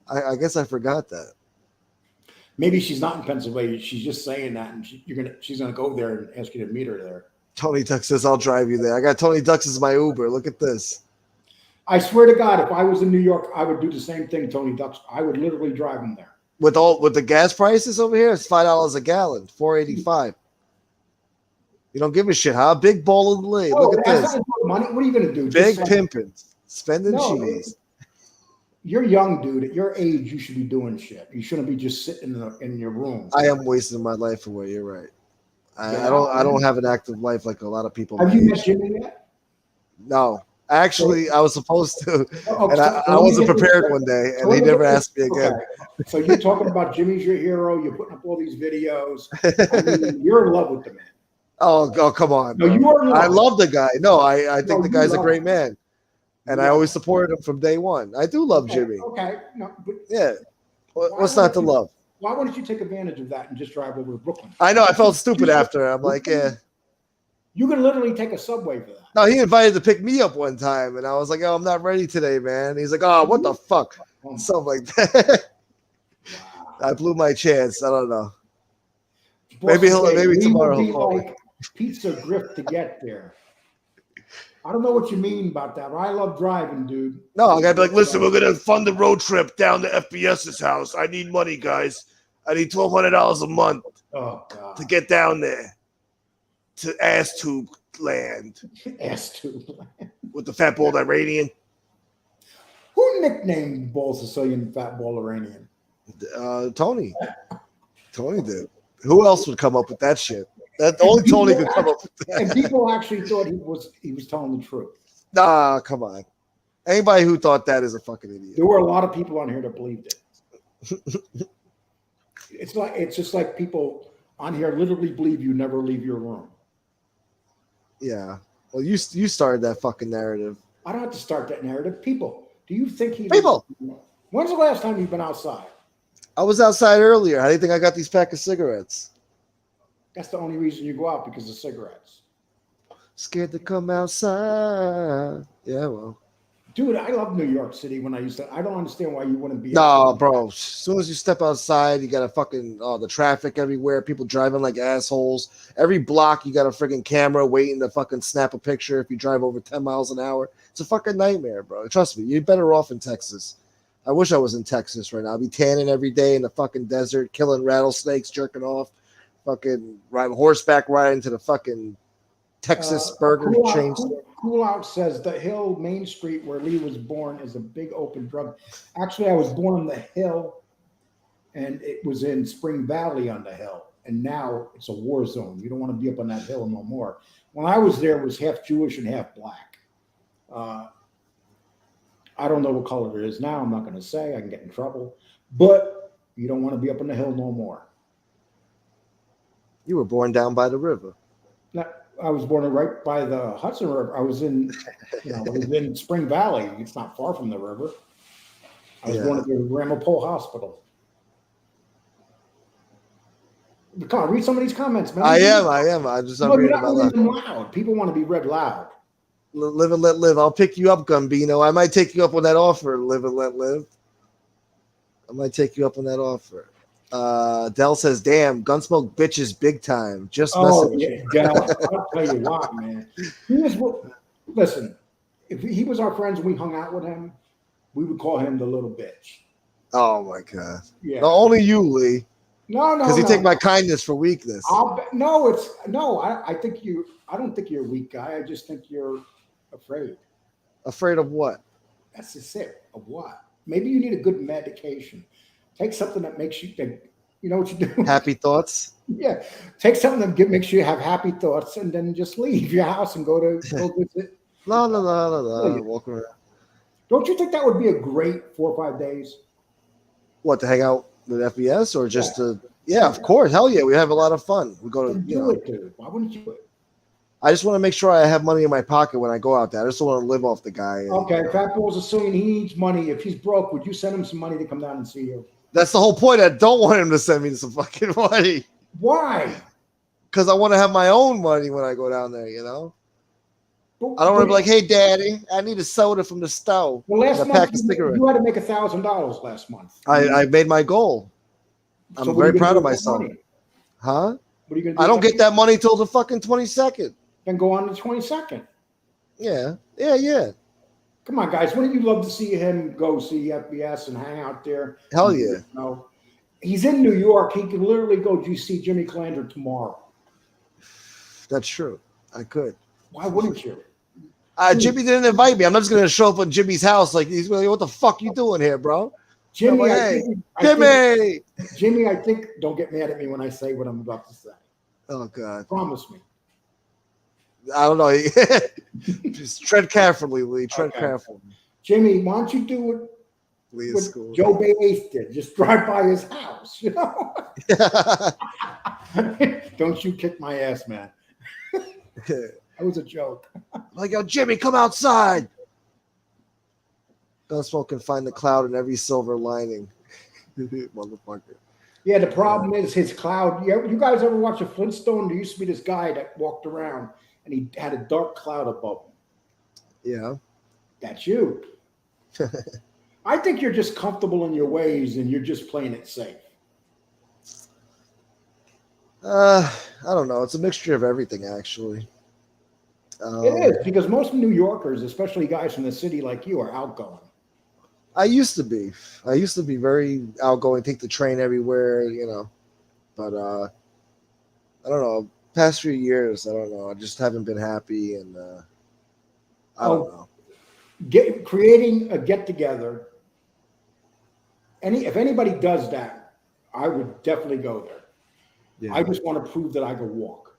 I guess I forgot that. Maybe she's not in Pennsylvania. She's just saying that, and she's gonna go there and ask you to meet her there. Tony Duck says, "I'll drive you there." I got Tony Ducks as my Uber. Look at this. I swear to God, if I was in New York, I would do the same thing, Tony Ducks. I would literally drive him there. With the gas prices over here, it's $5 a gallon, $4.85. You don't give a shit, huh? Big ball of the league. Look at this. Money. What are you gonna do? Big pimping, spending cheese. You're young, dude. At your age, you should be doing shit. You shouldn't be just sitting in your room. I am wasting my life away. You're right. I don't have an active life like a lot of people. Have you met Jimmy yet? No. Actually, I was supposed to, and I wasn't prepared one day, and he never asked me again. Okay. So you're talking about Jimmy's your hero. You're putting up all these videos. I mean, you're in love with the man. Oh, come on. No, you are in love. I love the guy. No, I think the guy's a great man, and I always supported him from day one. I do love Jimmy. Okay. No, but yeah. What's not to love? Why wouldn't you take advantage of that and just drive over to Brooklyn? I know. I felt stupid after. I'm like, yeah. You could literally take a subway for that. No, he invited to pick me up one time, and I was like, "Oh, I'm not ready today, man." He's like, "Oh, what the fuck?" Something like that. Wow. I blew my chance. I don't know. Maybe tomorrow he'll call me. Pizza grift to get there. I don't know what you mean about that, but I love driving, dude. No, I gotta be like, listen, we're gonna fund the road trip down to FBS's house. I need money, guys. I need $1,200 a month to get down there. To ass tube land. Ass tube land. With the fat bald Iranian. Who nicknamed Bald Sicilian Fat Bald Iranian? Tony. Tony did. Who else would come up with that shit? That only Tony could come up with that. And people actually thought he was telling the truth. Nah, come on. Anybody who thought that is a fucking idiot. There were a lot of people on here that believed it. It's just like people on here literally believe you never leave your room. Yeah. Well, you started that fucking narrative. I don't have to start that narrative. People, do you think he? People. When's the last time you've been outside? I was outside earlier. How do you think I got these pack of cigarettes? That's the only reason you go out, because of cigarettes. Scared to come outside. Yeah, well. Dude, I love New York City. I don't understand why you wouldn't be. No, bro. As soon as you step outside, you got a fucking the traffic everywhere. People driving like assholes. Every block, you got a freaking camera waiting to fucking snap a picture if you drive over 10 miles an hour. It's a fucking nightmare, bro. Trust me, you're better off in Texas. I wish I was in Texas right now. I'd be tanning every day in the fucking desert, killing rattlesnakes, jerking off, fucking riding horseback riding to the fucking Texas burger chain store. Cool Out says the Hill, Main Street, where Lee was born, is a big open drug. Actually, I was born on the Hill, and it was in Spring Valley on the Hill, and now it's a war zone. You don't want to be up on that hill no more. When I was there, it was half Jewish and half black. I don't know what color it is now. I'm not going to say. I can get in trouble. But you don't want to be up on the hill no more. You were born down by the river. I was born right by the Hudson River. I was in Spring Valley. It's not far from the river. I was born at the Ramapo Hospital. Come on, read some of these comments, man. I am. I'm reading about them loud. People want to be read loud. Live and let live. I'll pick you up, Gambino. I might take you up on that offer. Live and let live. I might take you up on that offer. Dell says, "Damn, Gunsmoke bitches big time." Just messing. Yeah, Dell. I'll tell you what, man. Listen, if he was our friends and we hung out with him, we would call him the little bitch. Oh my god. Yeah. No, only you, Lee. No. Because you take my kindness for weakness. I think you. I don't think you're a weak guy. I just think you're afraid. Afraid of what? That's just it. Of what? Maybe you need a good medication. Take something that makes you think, you know what you do. Happy thoughts. Yeah. Take something that makes you have happy thoughts, and then just leave your house and go visit. No. Walk around. Don't you think that would be a great 4 or 5 days? What, to hang out with FBS or just to? Yeah, of course. Hell yeah, we have a lot of fun. We go to. Dude. Why wouldn't you do it? I just want to make sure I have money in my pocket when I go out there. I just don't want to live off the guy. Okay, Fat Ball's assuming he needs money. If he's broke, would you send him some money to come down and see you? That's the whole point. I don't want him to send me some fucking money. Why? Because I want to have my own money when I go down there, you know? I don't want to be like, "Hey, Daddy, I need a soda from the stove." Well, last month you had to make $1,000 last month. I made my goal. I'm very proud of myself. Huh? What are you going to do? I don't get that money till the fucking 22nd. Then go on the 22nd. Yeah. Come on, guys. Wouldn't you love to see him go see FBS and hang out there? Hell yeah. No. He's in New York. He could literally go see Jimmy Calandra tomorrow. That's true. I could. Why wouldn't you? Jimmy didn't invite me. I'm not just going to show up at Jimmy's house like, he's like, "What the fuck you doing here, bro?" Jimmy, like, Jimmy, I think, don't get mad at me when I say what I'm about to say. Oh, God. Promise me. I don't know. Just tread carefully, Lee. Tread carefully. Jimmy, why don't you do it what Joe Bates did? Just drive by his house, you know? Don't you kick my ass, man. That was a joke. Like, "Yo, Jimmy, come outside." Gunsmoke can find the cloud in every silver lining. Motherfucker. Yeah, the problem is his cloud. You guys ever watch a Flintstone? There used to be this guy that walked around and he had a dark cloud above him. Yeah. That's you. I think you're just comfortable in your ways and you're just playing it safe. I don't know. It's a mixture of everything, actually. It is, because most New Yorkers, especially guys from the city like you, are outgoing. I used to be very outgoing, take the train everywhere, you know. But I don't know. past few years, I don't know. I just haven't been happy, and I don't know. Creating a get together. If anybody does that, I would definitely go there. Yeah. I just want to prove that I can walk.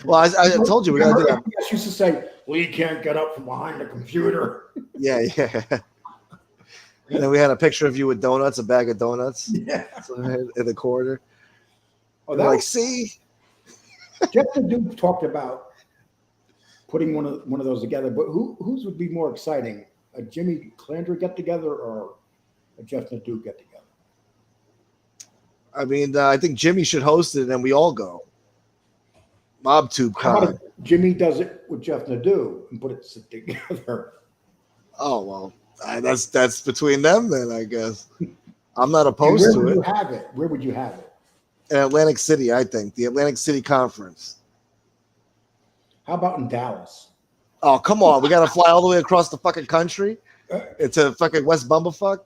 Well, I told you we got to do that. FPS used to say, "Well, you can't get up from behind the computer." Yeah. And then we had a picture of you with donuts, a bag of donuts, Yeah, in the corner. oh, We're like, see, Jeff the Duke talked about putting one of those together, but whose would be more exciting, a Jimmy Clandra get together or a Jeff the Duke get together? I mean, I think Jimmy should host it, and we all go. MobTube How about Con. if Jimmy does it with Jeff Nadeau and put it together? Oh well, that's between them then, I guess. I'm not opposed to it. Where would you have it? Where would you have it? In Atlantic City, I think the Atlantic City Conference. How about in Dallas? Oh come on, we got to fly all the way across the fucking country. It's a fucking West Bumblefuck.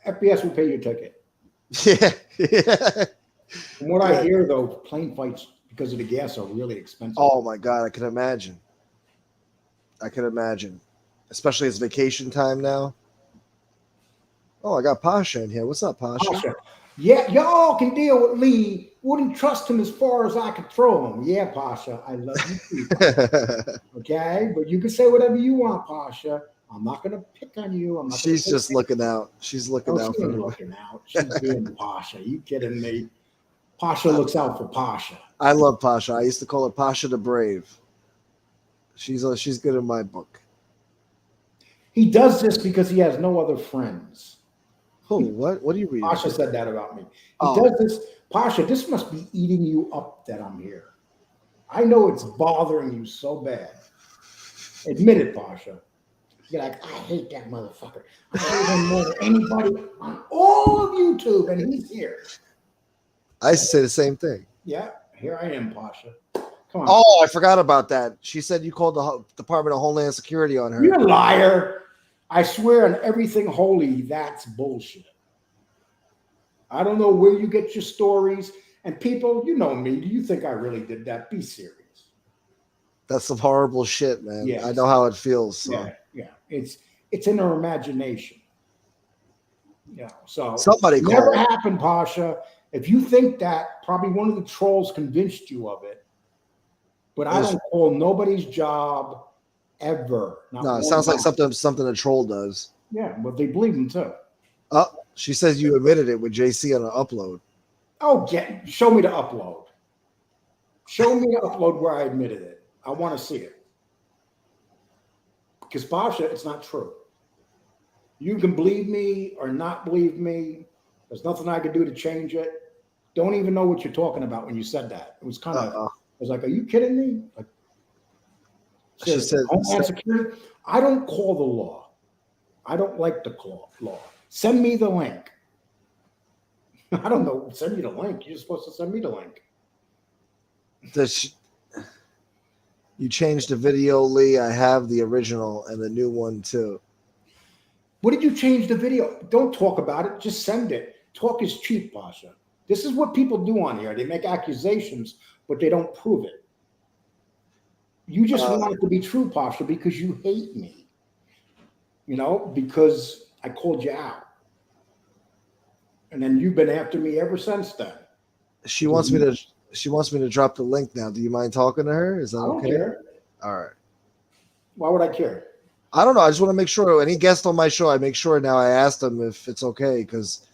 FPS will pay you a ticket. Yeah. From what I hear, though, plane flights because of the gas are really expensive. Oh my god, I can imagine. Especially it's vacation time now. Oh, I got Pasha in here. What's up, Pasha? Yeah, y'all can deal with Lee. Wouldn't trust him as far as I could throw him. Yeah, Pasha, I love you too. Okay, but you can say whatever you want, Pasha. I'm not gonna pick on you. She's just looking out. She's looking out for looking out. She's being Pasha. You kidding me? Pasha looks out for Pasha. I love Pasha. I used to call her Pasha the Brave. She's good in my book. He does this because he has no other friends. Oh, what? What do you read? Pasha said that about me. He does this. Pasha, this must be eating you up that I'm here. I know it's bothering you so bad. Admit it, Pasha. You're like, I hate that motherfucker. I hate him more than anybody on all of YouTube, and he's here. I used to say the same thing. Yeah, here I am, Pasha. Come on. Oh, I forgot about that. She said you called the Department of Homeland Security on her. You're a liar. I swear on everything holy, that's bullshit. I don't know where you get your stories. And people, you know me. Do you think I really did that? Be serious. That's some horrible shit, man. Yes. I know how it feels. So. Yeah. It's in our imagination. Yeah. So somebody never happened, Pasha. If you think that, probably one of the trolls convinced you of it. But I don't call nobody's job ever. No, it sounds like something a troll does. Yeah, but they believe him too. Oh, she says you admitted it with JC on an upload. Oh, show me the upload. Show me the upload where I admitted it. I want to see it. Because Pasha, it's not true. You can believe me or not believe me. There's nothing I can do to change it. Don't even know what you're talking about when you said that. It was kind of, I was like, are you kidding me? Like, she said, Homeland Security. I don't call the law. I don't like the law. Send me the link. I don't know. Send me the link. You're supposed to send me the link. You changed the video, Lee. I have the original and the new one too. What did you change the video? Don't talk about it. Just send it. Talk is cheap, Pasha. This is what people do on here. They make accusations, but they don't prove it. You just want it to be true, Pasha, because you hate me. You know, because I called you out. And then you've been after me ever since then. She wants me to drop the link now. Do you mind talking to her? Is that okay? I don't care. All right. Why would I care? I don't know. I just want to make sure. Any guest on my show, I make sure now I ask them if it's okay because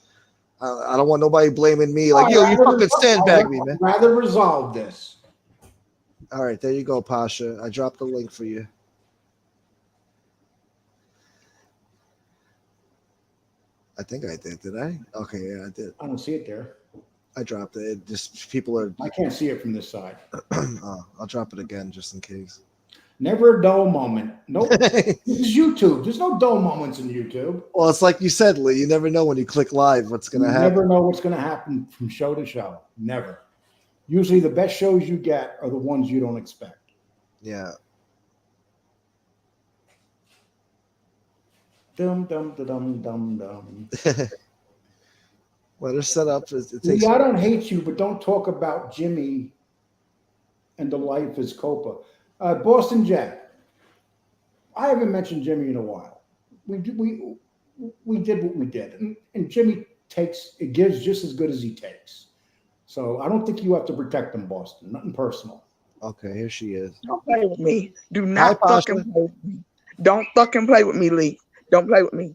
I don't want nobody blaming me. Like, yo, you fucking sandbag me, man. I'd rather resolve this. All right, there you go, Pasha. I dropped the link for you. I think I did. Did I? Okay, yeah, I did. I don't see it there. I dropped it. It just people are. I can't see it from this side. I'll drop it again just in case. Never a dull moment. Nope. This is YouTube. There's no dull moments in YouTube. Well, it's like you said, Lee. You never know when you click live what's going to happen. You never know what's going to happen from show to show. Never. Usually the best shows you get are the ones you don't expect. Yeah. Dum dum dum dum dum. Let her set up. Lee, I don't hate you, but don't talk about Jimmy and the life is Copa. Boston Jack, I haven't mentioned Jimmy in a while. We did what we did, and Jimmy gives just as good as he takes. So I don't think you have to protect him, Boston. Nothing personal. Okay, here she is. Don't play with me. Do not fucking play with me. Don't fucking play with me, Lee. Don't play with me.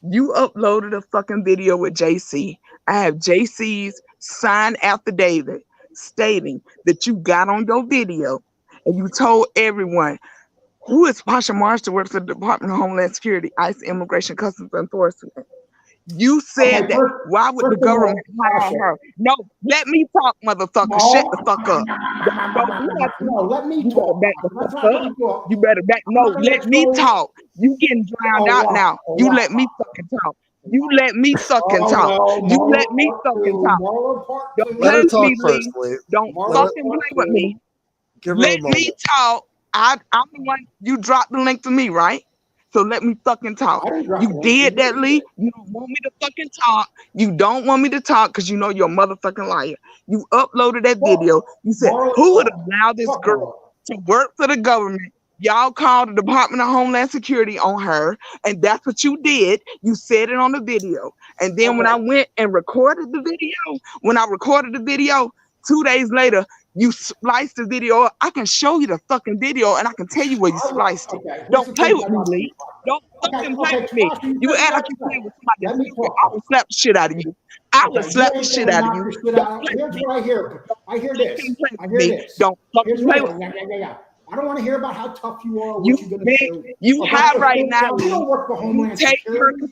You uploaded a fucking video with JC. I have JC's signed affidavit stating that you got on your video and you told everyone who is Pasha Marshall, works at the Department of Homeland Security, ICE, Immigration, Customs Enforcement. You said that. Why would the government hire her? No, let me talk, motherfucker. No, shut the fuck up. No, let me talk. You better back. No, let me talk. You getting drowned out now. You let me fucking talk. You let me fucking talk. You let me fucking talk. Don't play with me, Lee. Don't fucking play with me. Let me talk. I'm the one. You dropped the link to me, right? So let me fucking talk. You did that, Lee. You don't want me to fucking talk. You don't want me to talk because you know you're a motherfucking liar. You uploaded that video. You said, who would allow this girl to work for the government? Y'all called the Department of Homeland Security on her, and that's what you did. You said it on the video. And then when I went and recorded the video, 2 days later, you spliced the video. I can show you the fucking video and I can tell you where you spliced it. Don't play with me, Lee. Don't fucking play with me. You act like you play with somebody. I will slap the shit out of you. I will slap the shit out of you. Here's what I hear. I hear this. Don't fucking play with me. I don't want to hear about how tough you are or what you're going to do. You have right now. You don't work for Homeland Security.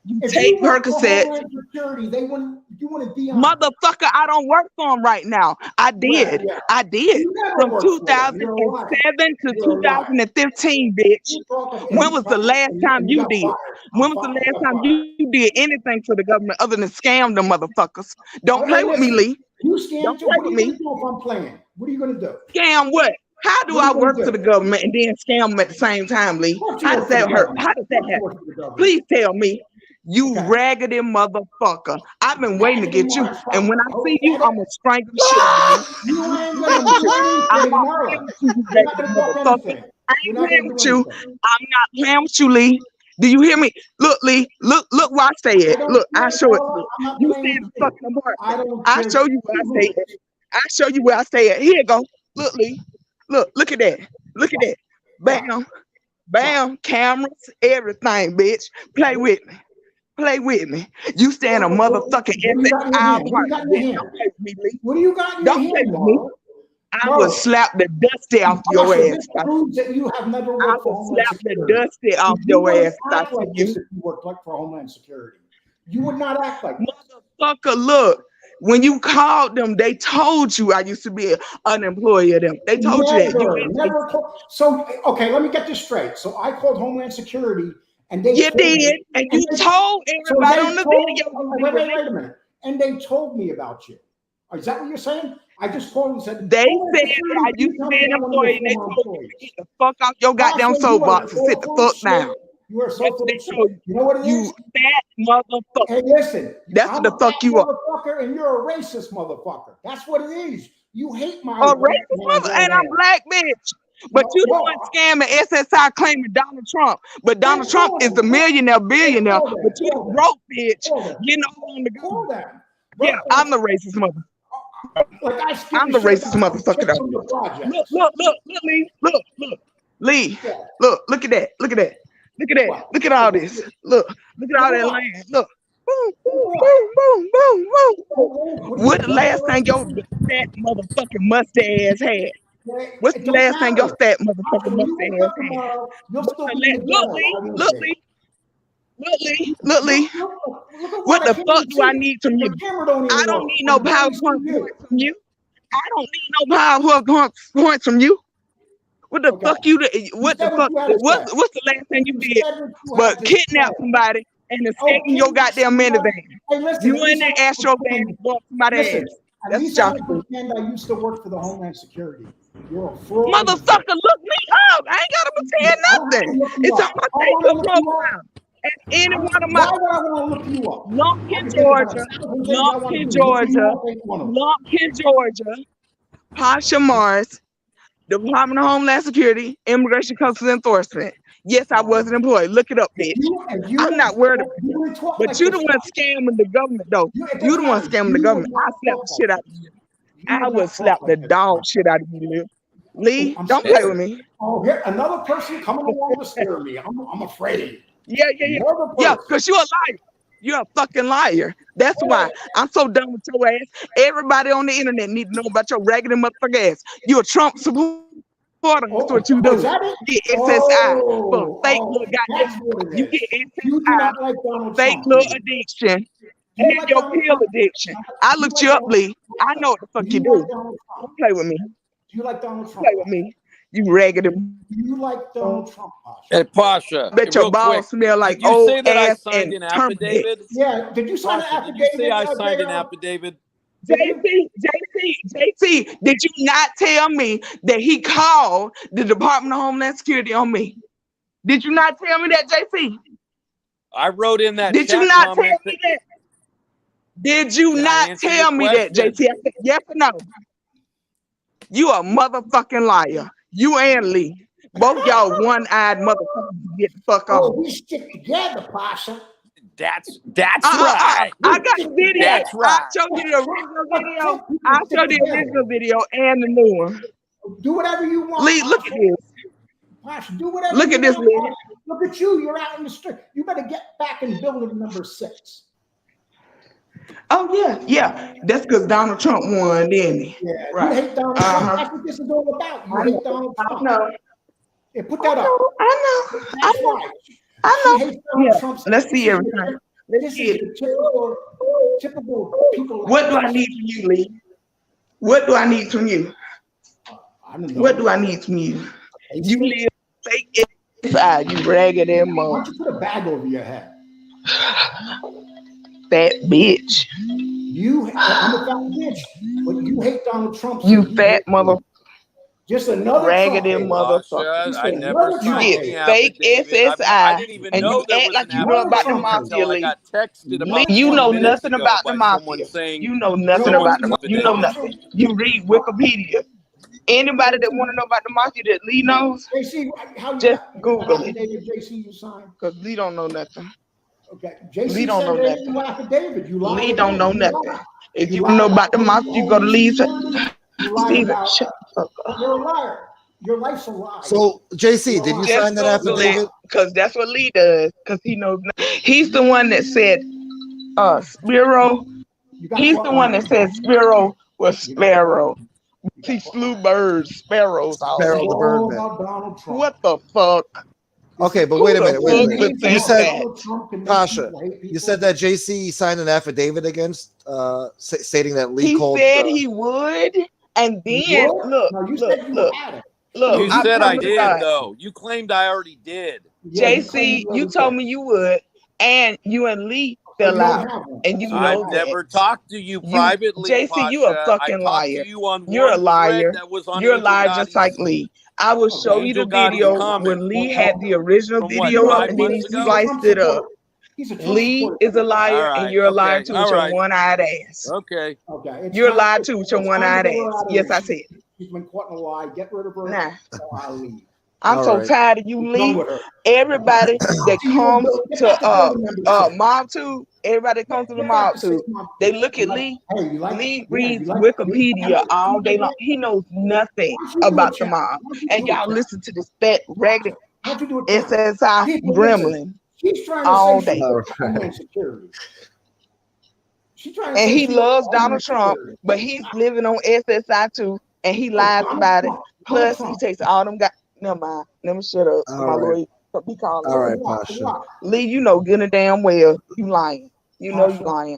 You take Percocet. You want to be on. Motherfucker, I don't work for him right now. I did. Yeah. I did. From 2007 to 2015, bitch. When was the last time you did? When was the last time you did anything for the government other than scam the motherfuckers? Don't play with me, Lee. You scam. Don't play with me. If I'm playing, what are you going to do? Scam what? How do I work for the government and then scam them at the same time, Lee? How does that hurt? How does that happen? Please tell me. You raggedy motherfucker. I've been waiting to get you. And when I see you, I'm going to strangle the shit out of you. I'm not playing with you, motherfucker. I ain't playing with you. I'm not playing with you, Lee. Do you hear me? Look, Lee. Look where I stay at. Look, I'll show it to you. You stay in the fucking apartment. I'll show you where I stay at. I'll show you where I stay at. Here you go. Look, Lee. Look at that. Look at that. Bam. Bam. Cameras, everything, bitch. Play with me. Play with me. You stay in a motherfucking SSI apartment. What do you got in your hand? Don't play with me. I will slap the dusty off your ass. I will slap the dusty off your ass. Like if you worked like for Homeland Security, you would not act like motherfucker. Look, when you called them, they told you I used to be an employee of them. They told you that. So okay, let me get this straight. So I called Homeland Security. And they you did, and you told everybody on the video. Wait a minute. And they told me about you. Is that what you're saying? I just called and said they said I used to be an employee. And they told you to get the fuck off your goddamn soapbox and sit the fuck down. You are so full of shit. You know what it is? You fat motherfucker. Hey, listen. That's what the fuck you are. Motherfucker, and you're a racist motherfucker. That's what it is. You hate my racist mother, and I'm black, bitch. But you doing scamming SSI claiming Donald Trump. But Donald Trump is the millionaire, billionaire. But you broke, bitch. You know on the go. Yeah, I'm the racist mother. I'm the racist motherfucker. Look, Lee. Lee. Look at that. Look at all this. Look at all that land. Look. Boom, boom, boom, boom, boom, boom. What the last thing your fat motherfucking mustache had? What's the last thing your fat motherfucking mustache had? Look, Lee. What the fuck do I need from you? I don't need no PowerPoint points from you. I don't need no PowerPoint points from you. What the fuck you? What the fuck? What's the last thing you did? But kidnap somebody and escaping your goddamn minivan. You in there Astro van and bought somebody's ass. That's I used to work for the Homeland Security. You're a fraud. Motherfucker, look me up. I ain't gotta pretend nothing. It's on my Facebook profile. And any one of Why my would I want to look you up? Lumpkin, Georgia, Pasha Morris, Department of Homeland Security, Immigration Customs Enforcement. Yes, I was an employee. Look it up, bitch. I'm not worried about it. But you the one scamming the government, though. You the one scamming the government. I slap the shit out of you. I would slap the dog shit out of you, Lee. Don't play with me. Oh, here another person coming along to scare me. I'm afraid. Yeah, because you're a liar. You're a fucking liar. That's why I'm so done with your ass. Everybody on the internet need to know about your raggedy motherfucker ass. You're a Trump supporter. That's what you do. You get SSI for fake little goddamn. You get SSI, fake little addiction, and then your pill addiction. I looked you up, Lee. I know what the fuck you do. Don't play with me. Do you like Donald Trump? Play with me. You raggedy. Do you like Donald Trump, Pasha? Hey, Pasha. Bet your balls smell like old ass and affidavit? Yeah. Did you sign an affidavit? Did you say I signed an affidavit? JT, did you not tell me that he called the Department of Homeland Security on me? Did you not tell me that, JT? I wrote in that. Did you not tell me that? Did you not tell me that, JT? I said, yes or no? You a motherfucking liar. You and Lee. Both y'all one-eyed motherfuckers. Get the fuck off. Oh, we stick together, Pasha. That's right. I got the video. That's right. I showed you the original video. I showed you the original video and the new one. Do whatever you want. Lee, look at this. Pasha, do whatever. Look at this, Lee. Look at you. You're out in the street. You better get back in building number 6. Oh yeah. That's because Donald Trump won, didn't he? Yeah, right. You hate Donald Trump. That's what this is all about. You hate Donald Trump. I know. Yeah, put that up. I know. Let's see everything. This is typical people. What do I need from you, Lee? What do I need from you? I don't know. What do I need from you? You live fake inside, you raggedy mother. Why don't you put a bag over your head? Fat bitch. I'm a fat bitch, but you hate Donald Trump. So you fat mother. Just another raggedy motherfucker. I never you get fake SSI and you act like you know about the mafia. I got texted about you know nothing about the mafia. You know nothing about the mafia. You know nothing. You read Wikipedia. Anybody that want to know about the mafia that Lee knows, JC, just Google it. JC, you signed? Because Lee don't know nothing. Okay, JC Lee don't know nothing. Affidavit. Lee don't know nothing. If you know about the mafia, you go to Lee's. Steven, shut the fuck up. You're a liar. Your life's a lie. So, JC, did you sign that affidavit? Because that's what Lee does. Because he knows. He's the one that said, Spiro. He's the one that said Spiro was Sparrow. He slew birds, sparrows. Sparrow the Birdman. What the fuck? Okay, but wait a minute. You said, Pasha, you said that JC signed an affidavit against, stating that Lee called. He said he would, and then look. You said I did, though. You claimed I already did. JC, you told me you would, and you and Lee fell out, and you know I've never talked to you privately, JC, Pasha. you a fucking liar. You're a liar. You're a liar just like Lee. I will show you the video when Lee had the original video up and then he sliced it up. Lee is a liar and you're a liar too with your one-eyed ass. Okay. You're a liar too with your one-eyed ass. Yes, I said. She's been caught in a lie. Get rid of her. Nah. I'll leave. I'm so tired of you, Lee. Everybody that comes to Mob 2, everybody that comes to the Mob 2, they look at Lee. Lee reads Wikipedia all day long. He knows nothing about the mob. And y'all listen to this fat, ragged SSI gremlin all day. And he loves Donald Trump, but he's living on SSI too, and he lies about it. Plus, he takes all them guys. Never mind. Let me shut up. My lawyer. Be calling. All right, Pasha. Lee, you know good and damn well you lying. You know you lying.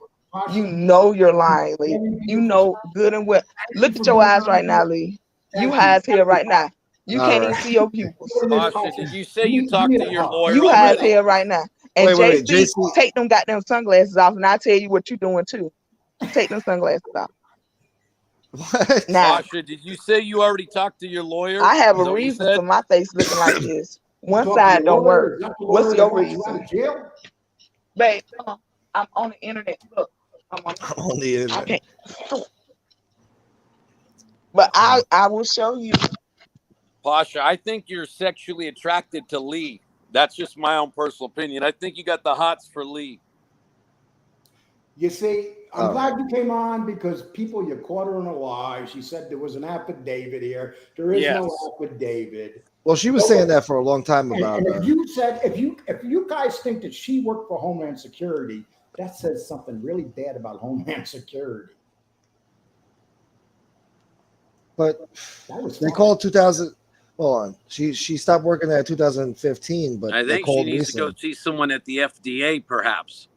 You know you're lying, Lee. You know good and well. Look at your eyes right now, Lee. You eyes here right now. You can't even see your pupils. Pasha, did you say you talked to your lawyer? You eyes here right now. And wait, JC, take them goddamn sunglasses off, and I'll tell you what you're doing too. Take them sunglasses off. What? Now, Pasha, did you say you already talked to your lawyer? I have a reason for my face looking like this. One side don't work. What's your reason? Out of jail? Babe, I'm on the internet. Look, I'm on the internet. But I will show you. Pasha, I think you're sexually attracted to Lee. That's just my own personal opinion. I think you got the hots for Lee. You see, I'm glad you came on because you caught her in a lie. She said there was an affidavit here. There is no affidavit. Well, she was saying that for a long time about. And if you guys think that she worked for Homeland Security, that says something really bad about Homeland Security. But they called 2000. Hold on, she stopped working there in 2015. But I think she needs to go see someone at the FDA, perhaps.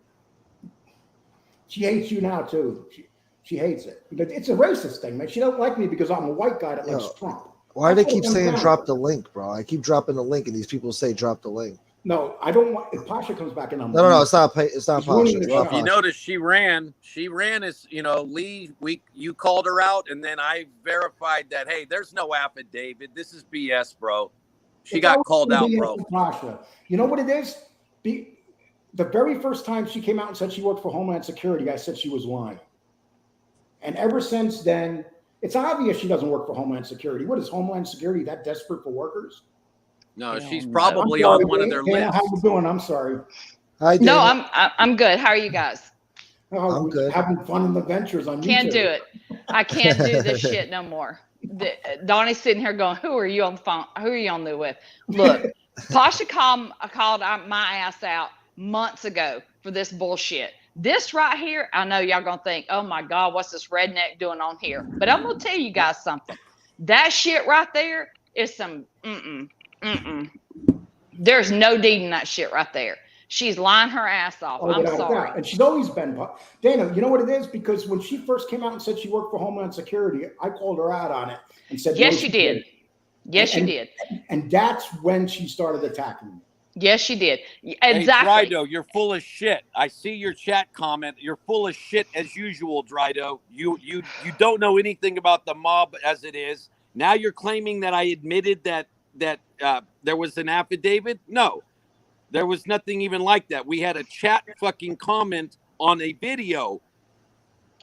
She hates you now too. She hates it. It's a racist thing, man. She don't like me because I'm a white guy that likes Trump. Why do they keep saying drop the link, bro? I keep dropping the link, and these people say drop the link. No, I don't want. If Pasha comes back in, no, it's not. It's not Pasha. You notice she ran. She ran as Lee. You called her out, and then I verified that. Hey, there's no affidavit. This is BS, bro. She got called out, bro. Pasha, you know what it is? The very first time she came out and said she worked for Homeland Security, I said she was lying. And ever since then, it's obvious she doesn't work for Homeland Security. What is Homeland Security that desperate for workers? No, she's probably on one of their lists. How you doing? I'm sorry. Hi, no, I'm good. How are you guys? I'm good. Having fun in the ventures on YouTube. Can't do it. I can't do this shit no more. Donnie's sitting here going, "Who are you on the phone? Who are you on there with?" Look, Pasha called my ass out months ago for this bullshit. This right here, I know y'all gonna think, oh my God, what's this redneck doing on here? But I'm gonna tell you guys something. That shit right there is some There's no deeding that shit right there. She's lying her ass off. I'm sorry. And she's always been. Dana, you know what it is? Because when she first came out and said she worked for Homeland Security, I called her out on it and said, yes, you did. Yes, you did. And that's when she started attacking me. Yes, she did. Exactly. Hey, Drydo, you're full of shit. I see your chat comment. You're full of shit as usual, Drydo. You don't know anything about the mob as it is. Now you're claiming that I admitted that there was an affidavit. No, there was nothing even like that. We had a chat fucking comment on a video.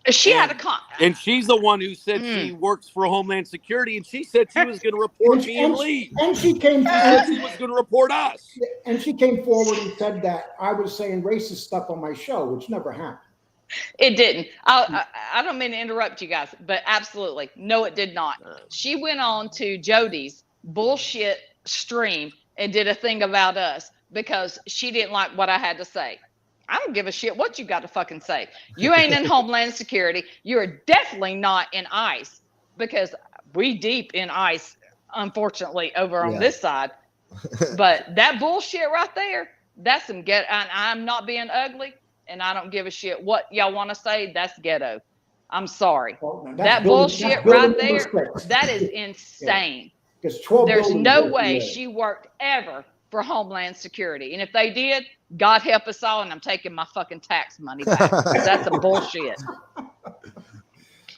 She had a comment. And she's the one who said she works for Homeland Security, and she said she was going to report me and Lee. And she came she was going to report us. And she came forward and said that I was saying racist stuff on my show, which never happened. It didn't. I don't mean to interrupt you guys, but absolutely. No, it did not. She went on to Jody's bullshit stream and did a thing about us because she didn't like what I had to say. I don't give a shit what you got to fucking say. You ain't in Homeland Security. You're definitely not in ICE because we deep in ICE, unfortunately, over on this side. But that bullshit right there, that's some ghetto. And I'm not being ugly, and I don't give a shit what y'all want to say. That's ghetto. I'm sorry. That bullshit right there, that is insane. There's no way she worked ever for Homeland Security. And if they did, God help us all, and I'm taking my fucking tax money back. That's some bullshit.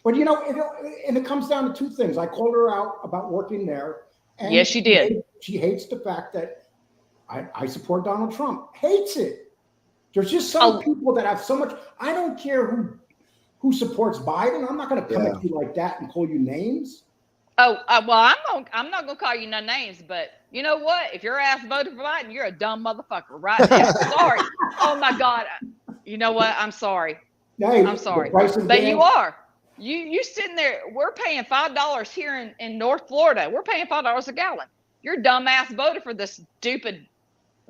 But and it comes down to two things. I called her out about working there. And yes, she did. She hates the fact that I support Donald Trump. Hates it. There's just some people that have so much. I don't care who supports Biden. I'm not going to come at you like that and call you names. Oh, well, I'm not gonna call you no names, but you know what? If your ass voted for Biden, you're a dumb motherfucker right now. Sorry. Oh my God. You know what? I'm sorry. Hey, I'm sorry. But you are. You sitting there. We're paying $5 here in North Florida. We're paying $5 a gallon. Your dumb ass voted for this stupid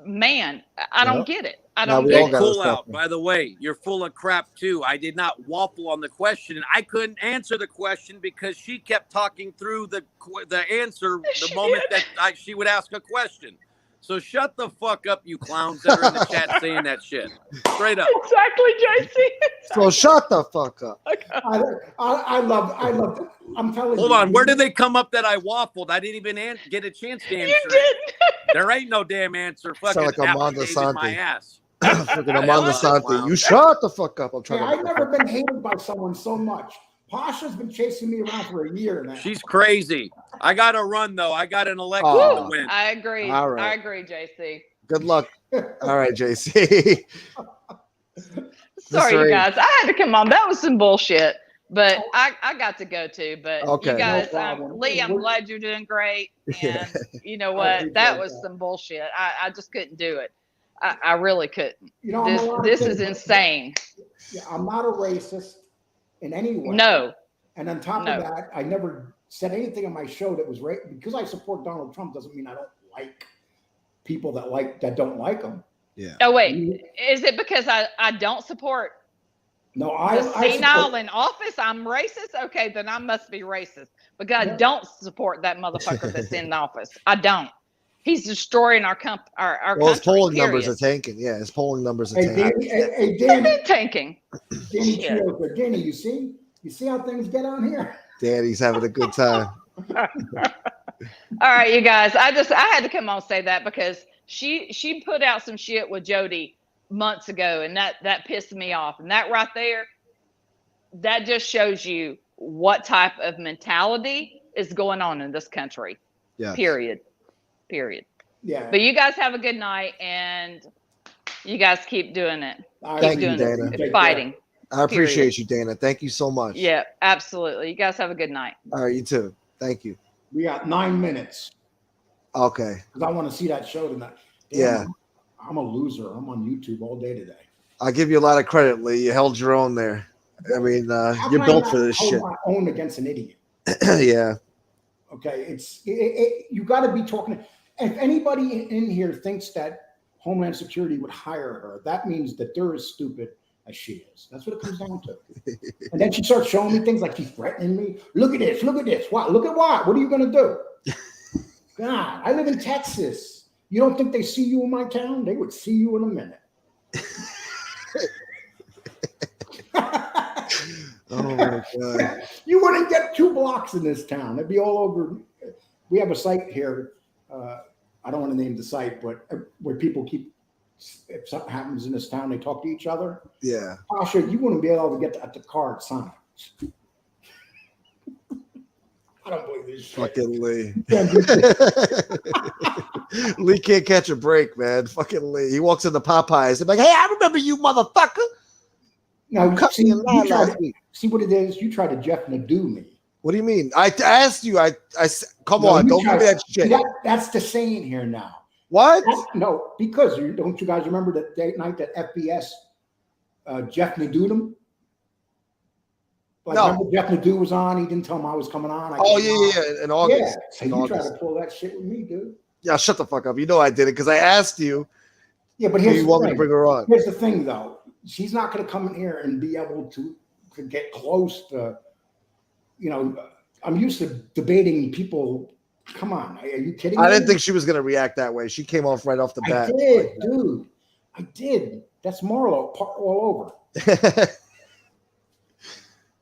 man. I don't get it. I don't get it. Cool out. By the way, you're full of crap too. I did not waffle on the question, and I couldn't answer the question because she kept talking through the answer the moment that she would ask a question. So shut the fuck up, you clowns that are in the chat saying that shit. Straight up. Exactly, JC. So shut the fuck up. I love. I'm telling you. Hold on. Where did they come up that I waffled? I didn't even get a chance to answer. You didn't. There ain't no damn answer. Fucking like Amanda Santi. My ass. Fucking Amanda Santi. You shut the fuck up. I'm trying to. I've never been hated by someone so much Pasha's been chasing me around for a year now. She's crazy. I got to run, though. I got an election to win. I agree. All right. I agree, JC. Good luck. All right, JC. Sorry, Mr. you A. guys. I had to come on. That was some bullshit. But I got to go too. But Okay. you guys, No problem. Lee, I'm glad you're doing great. Yeah. And you know what? That was some bullshit. I just couldn't do it. I really couldn't. You know, This is insane. Yeah, I'm not a racist in any way. No. And on top No. of that, I never said anything on my show that was right. Because I support Donald Trump doesn't mean I don't like people that don't like him. Yeah. Oh wait, is it because I don't support No, the senile in office? I'm racist. Okay, then I must be racist because I don't support that motherfucker that's in office. I don't. He's destroying our Well, country. his polling numbers are period. tanking. Yeah, his polling numbers are Hey, tanking. Danny, They've been tanking. Danny Shit. Trio said, Danny, you see how things get on here? Daddy's having a good time. All right, you guys. I had to come on and say that because she put out some shit with Jody months ago, and that pissed me off. And that right there, that just shows you what type of mentality is going on in this country. Yeah. Period. Yeah. But you guys have a good night, and you guys keep doing it. Thank Keep you, doing Dana. it. Fighting. I appreciate you, Dana. Thank you so much. Yeah, absolutely. You guys have a good night. All right, you too. Thank you. We got 9 minutes Okay. because I want to see that show tonight. Damn, Yeah. I'm a loser. I'm on YouTube all day today. I'll give you a lot of credit, Lee. You held your own there. I mean, How you're can I built not for this hold shit. my own against an idiot. Yeah. Okay, you got to be talking. If anybody in here thinks that Homeland Security would hire her, that means that they're as stupid as she is. That's what it comes down to. And then she starts showing me things like she's threatening me. Look at this. Look at this. What? Look at what? What are you going to do? God, I live in Texas. You don't think they see you in my town? They would see you in a minute. Oh my God. You wouldn't get 2 blocks in this town. It'd be all over. We have a site here. I don't want to name the site, but where people keep, if something happens in this town, they talk to each other. Yeah. Pasha, you wouldn't be able to get at the card signs. I don't believe this shit. Fucking Lee. Can't do shit. Lee can't catch a break, man. Fucking Lee. He walks into Popeyes. They're like, hey, I remember you, motherfucker. Now, Cut see, me in line last week. see what it is? You try to Jeff Nadeau me. What do you mean? I asked you. Come on. you Don't give me that shit. That's the saying here now. What? No, because don't you guys remember that night that FBS Jeff Nadeau'd him? Like, No. remember Jeff Nadeau was on. He didn't tell him I was coming on. Yeah. In August. Yeah, so In you try August. to pull that shit with me, dude. Yeah, shut the fuck up. You know I did it because I asked you. Yeah, but Do here's you the want me to thing. bring her on? Here's the thing, though. She's not going to come in here and be able to get close to, I'm used to debating people. Come on. Are you kidding me? I didn't think she was going to react that way. She came off right off the bat. I did, dude. I did. That's Marlo all over.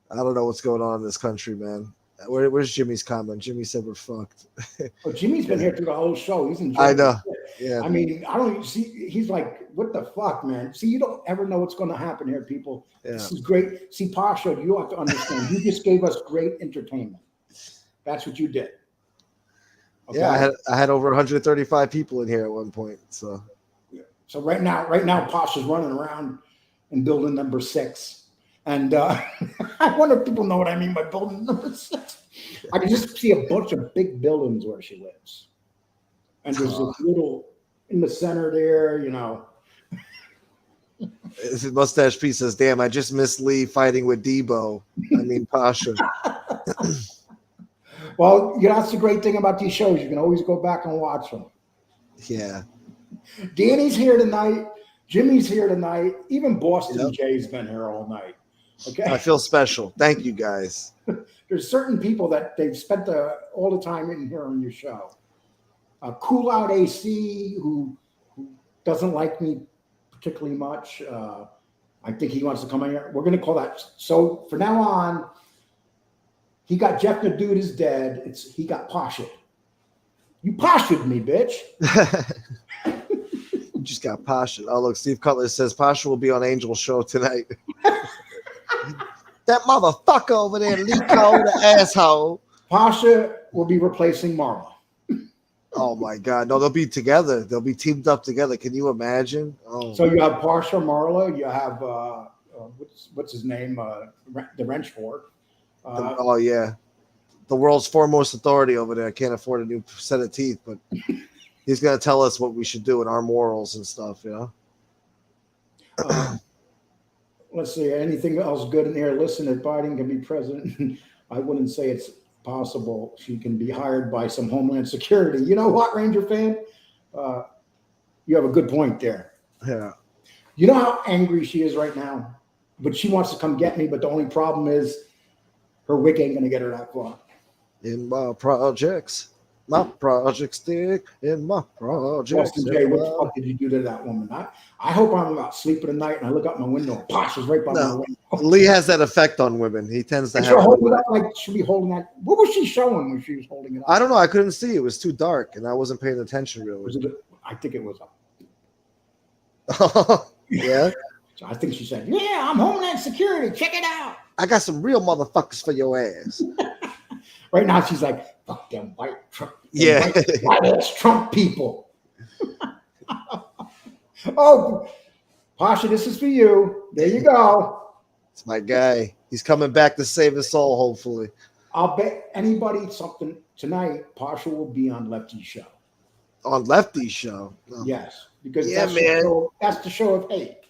I don't know what's going on in this country, man. Where's Jimmy's comment? Jimmy said we're fucked. Well, Jimmy's been here through the whole show. He's enjoying I know. it. Yeah. I mean, I don't see. He's like, what the fuck, man? See, you don't ever know what's going to happen here, people. Yeah. This is great. See, Pasha, you have to understand. You just gave us great entertainment. That's what you did. Okay? Yeah, I had over 135 people in here at one point. So So right now, Pasha's running around in building number 6. And I wonder if people know what I mean by building number 6. I can just see a bunch of big buildings where she lives. And there's a little in the center there, Mustache Pete says, damn, I just missed Lee fighting with Debo. I mean, Pasha. Well, that's the great thing about these shows. You can always go back and watch them. Yeah. Danny's here tonight. Jimmy's here tonight. Even Boston Yep. Jay's been here all night. Okay. I feel special. Thank you, guys. There's certain people that they've spent all the time in here on your show. Cool Out AC, who doesn't like me particularly much. I think he wants to come in here. We're going to call that. So from now on, he got Jeff Nadeau is dead. He got Pasha. You Pasha'd me, bitch. You just got Pasha. Oh, look, Steve Cutler says Pasha will be on Angel's show tonight. That motherfucker over there, Lico, the asshole. Pasha will be replacing Marla. Oh my God! No, they'll be together. They'll be teamed up together. Can you imagine? Oh. So you have Pasha, Marla. You have what's his name? The wrench whore. Oh yeah, the world's foremost authority over there. Can't afford a new set of teeth, but he's gonna tell us what we should do and our morals and stuff. You know. Let's see. Anything else good in here? Listen, if Biden can be president, I wouldn't say it's possible she can be hired by some Homeland Security. You know what, Ranger fan? You have a good point there. Yeah. You know how angry she is right now, but she wants to come get me. But the only problem is her wig ain't gonna get her that far. In my projects stick in my projects. Austin J, what the fuck did you do to that woman? I hope I'm about sleeping at night and I look out my window and Pasha's right by my window. Lee has that effect on women. He tends to have. Hold it up like she'll be holding that. What was she showing when she was holding it up? I don't know. I couldn't see. It was too dark, and I wasn't paying attention really. I think it was up. Yeah. So I think she said, "Yeah, I'm Homeland Security. Check it out. I got some real motherfuckers for your ass." Right now, she's like, "Fuck them white Trump, white ass Trump people." Oh, Pasha, this is for you. There you go. It's my guy. He's coming back to save his soul, hopefully. I'll bet anybody something tonight. Pasha will be on Lefty's show. On Lefty's show? Oh. Yes, because that's the show of hate.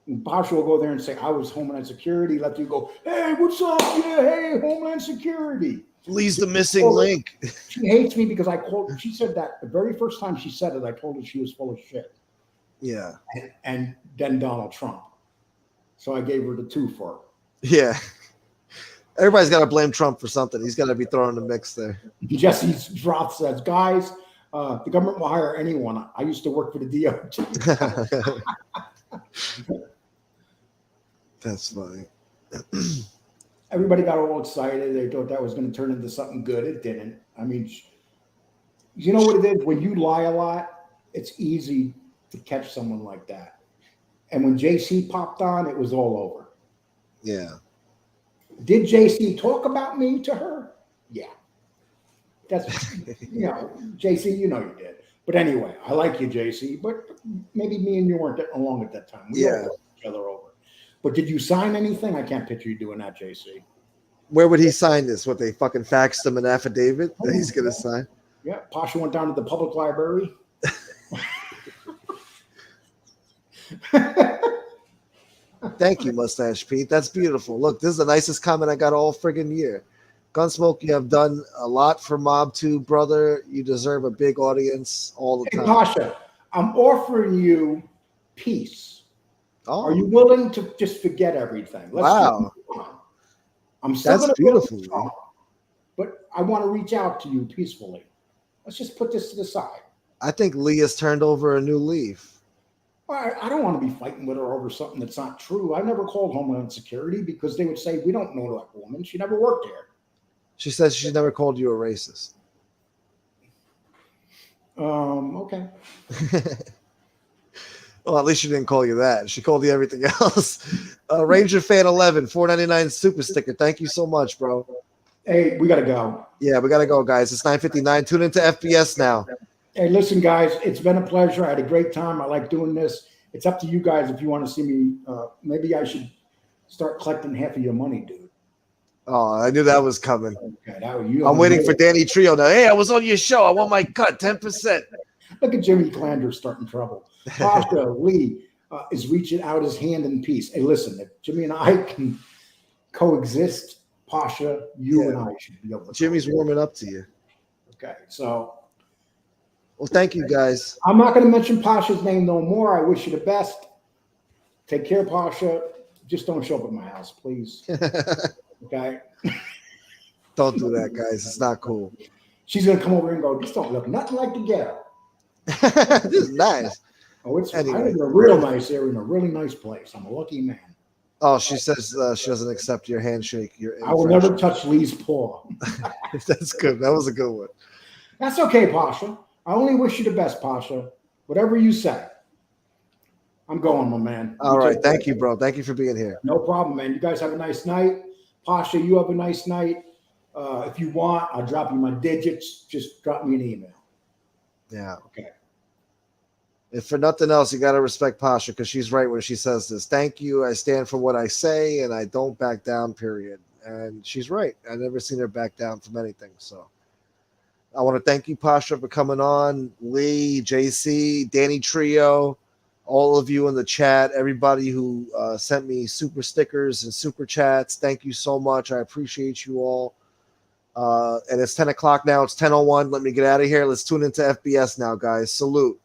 And Pasha will go there and say, "I was Homeland Security." Lefty will go, "Hey, what's up? Yeah, hey, Homeland Security." Lee's the missing link. She hates me because I quote. She said that the very first time she said it, I told her she was full of shit. Yeah. And then Donald Trump. So I gave her the 2 for her. Yeah. Everybody's got to blame Trump for something. He's got to be thrown in the mix there. Jesse Roth says, "Guys, the government will hire anyone. I used to work for the DOJ." That's funny. Everybody got all excited. They thought that was going to turn into something good. It didn't. I mean, you know what it is? When you lie a lot, it's easy to catch someone like that. And when JC popped on, it was all over. Yeah. Did JC talk about me to her? Yeah. That's, JC, you did. But anyway, I like you, JC. But maybe me and you weren't getting along at that time. We all looked each other over. But did you sign anything? I can't picture you doing that, JC. Where would he sign this? What, they fucking faxed him an affidavit that he's going to sign? Yeah, Pasha went down to the public library. Thank you, Mustache Pete. That's beautiful. Look, this is the nicest comment I got all friggin' year. Gunsmoke, you have done a lot for Mob 2, brother. You deserve a big audience all the time. Pasha, I'm offering you peace. Oh. Are you willing to just forget everything? Wow. I'm still That's beautiful. But I want to reach out to you peacefully. Let's just put this to the side. I think Lee has turned over a new leaf. I don't want to be fighting with her over something that's not true. I never called Homeland Security because they would say, "We don't know that woman. She never worked there." She says she never called you a racist. Okay. Well, at least she didn't call you that. She called you everything else. Ranger Fan 11, $4.99 super sticker. Thank you so much, bro. Hey, we got to go. Yeah, we got to go, guys. It's 9:59. Tune into FBS now. Hey, listen, guys, it's been a pleasure. I had a great time. I like doing this. It's up to you guys if you want to see me. Maybe I should start collecting half of your money, dude. Oh, I knew that was coming. Okay, I'm waiting for Danny Trio now. Hey, I was on your show. I want my cut, 10%. Look at Jimmy Klander starting trouble. Pasha Lee is reaching out his hand in peace. Hey, listen, if Jimmy and I can coexist, Pasha, you and I should be able to. Jimmy's warming up to you. Okay, so. Well, thank you, guys. I'm not going to mention Pasha's name no more. I wish you the best. Take care, Pasha. Just don't show up at my house, please. Okay? Don't do that, guys. It's not cool. She's going to come over and go, "This don't look nothing like the ghetto." This is nice. Oh, I live in a real nice area, in a really nice place. I'm a lucky man. Oh, she says she doesn't accept your handshake. I will never touch Lee's paw. That's good. That was a good one. That's okay, Pasha. I only wish you the best, Pasha. Whatever you say. I'm going, my man. All right. Thank you, bro. Thank you for being here. No problem, man. You guys have a nice night. Pasha, you have a nice night. If you want, I'll drop you my digits. Just drop me an email. Yeah. Okay. If for nothing else, you got to respect Pasha because she's right when she says this. Thank you. I stand for what I say and I don't back down, period. And she's right. I've never seen her back down from anything. So I want to thank you, Pasha, for coming on. Lee, JC, Danny Trio, all of you in the chat, everybody who sent me super stickers and super chats. Thank you so much. I appreciate you all. And it's 10 o'clock now. It's 10:01. Let me get out of here. Let's tune into FBS now, guys. Salute.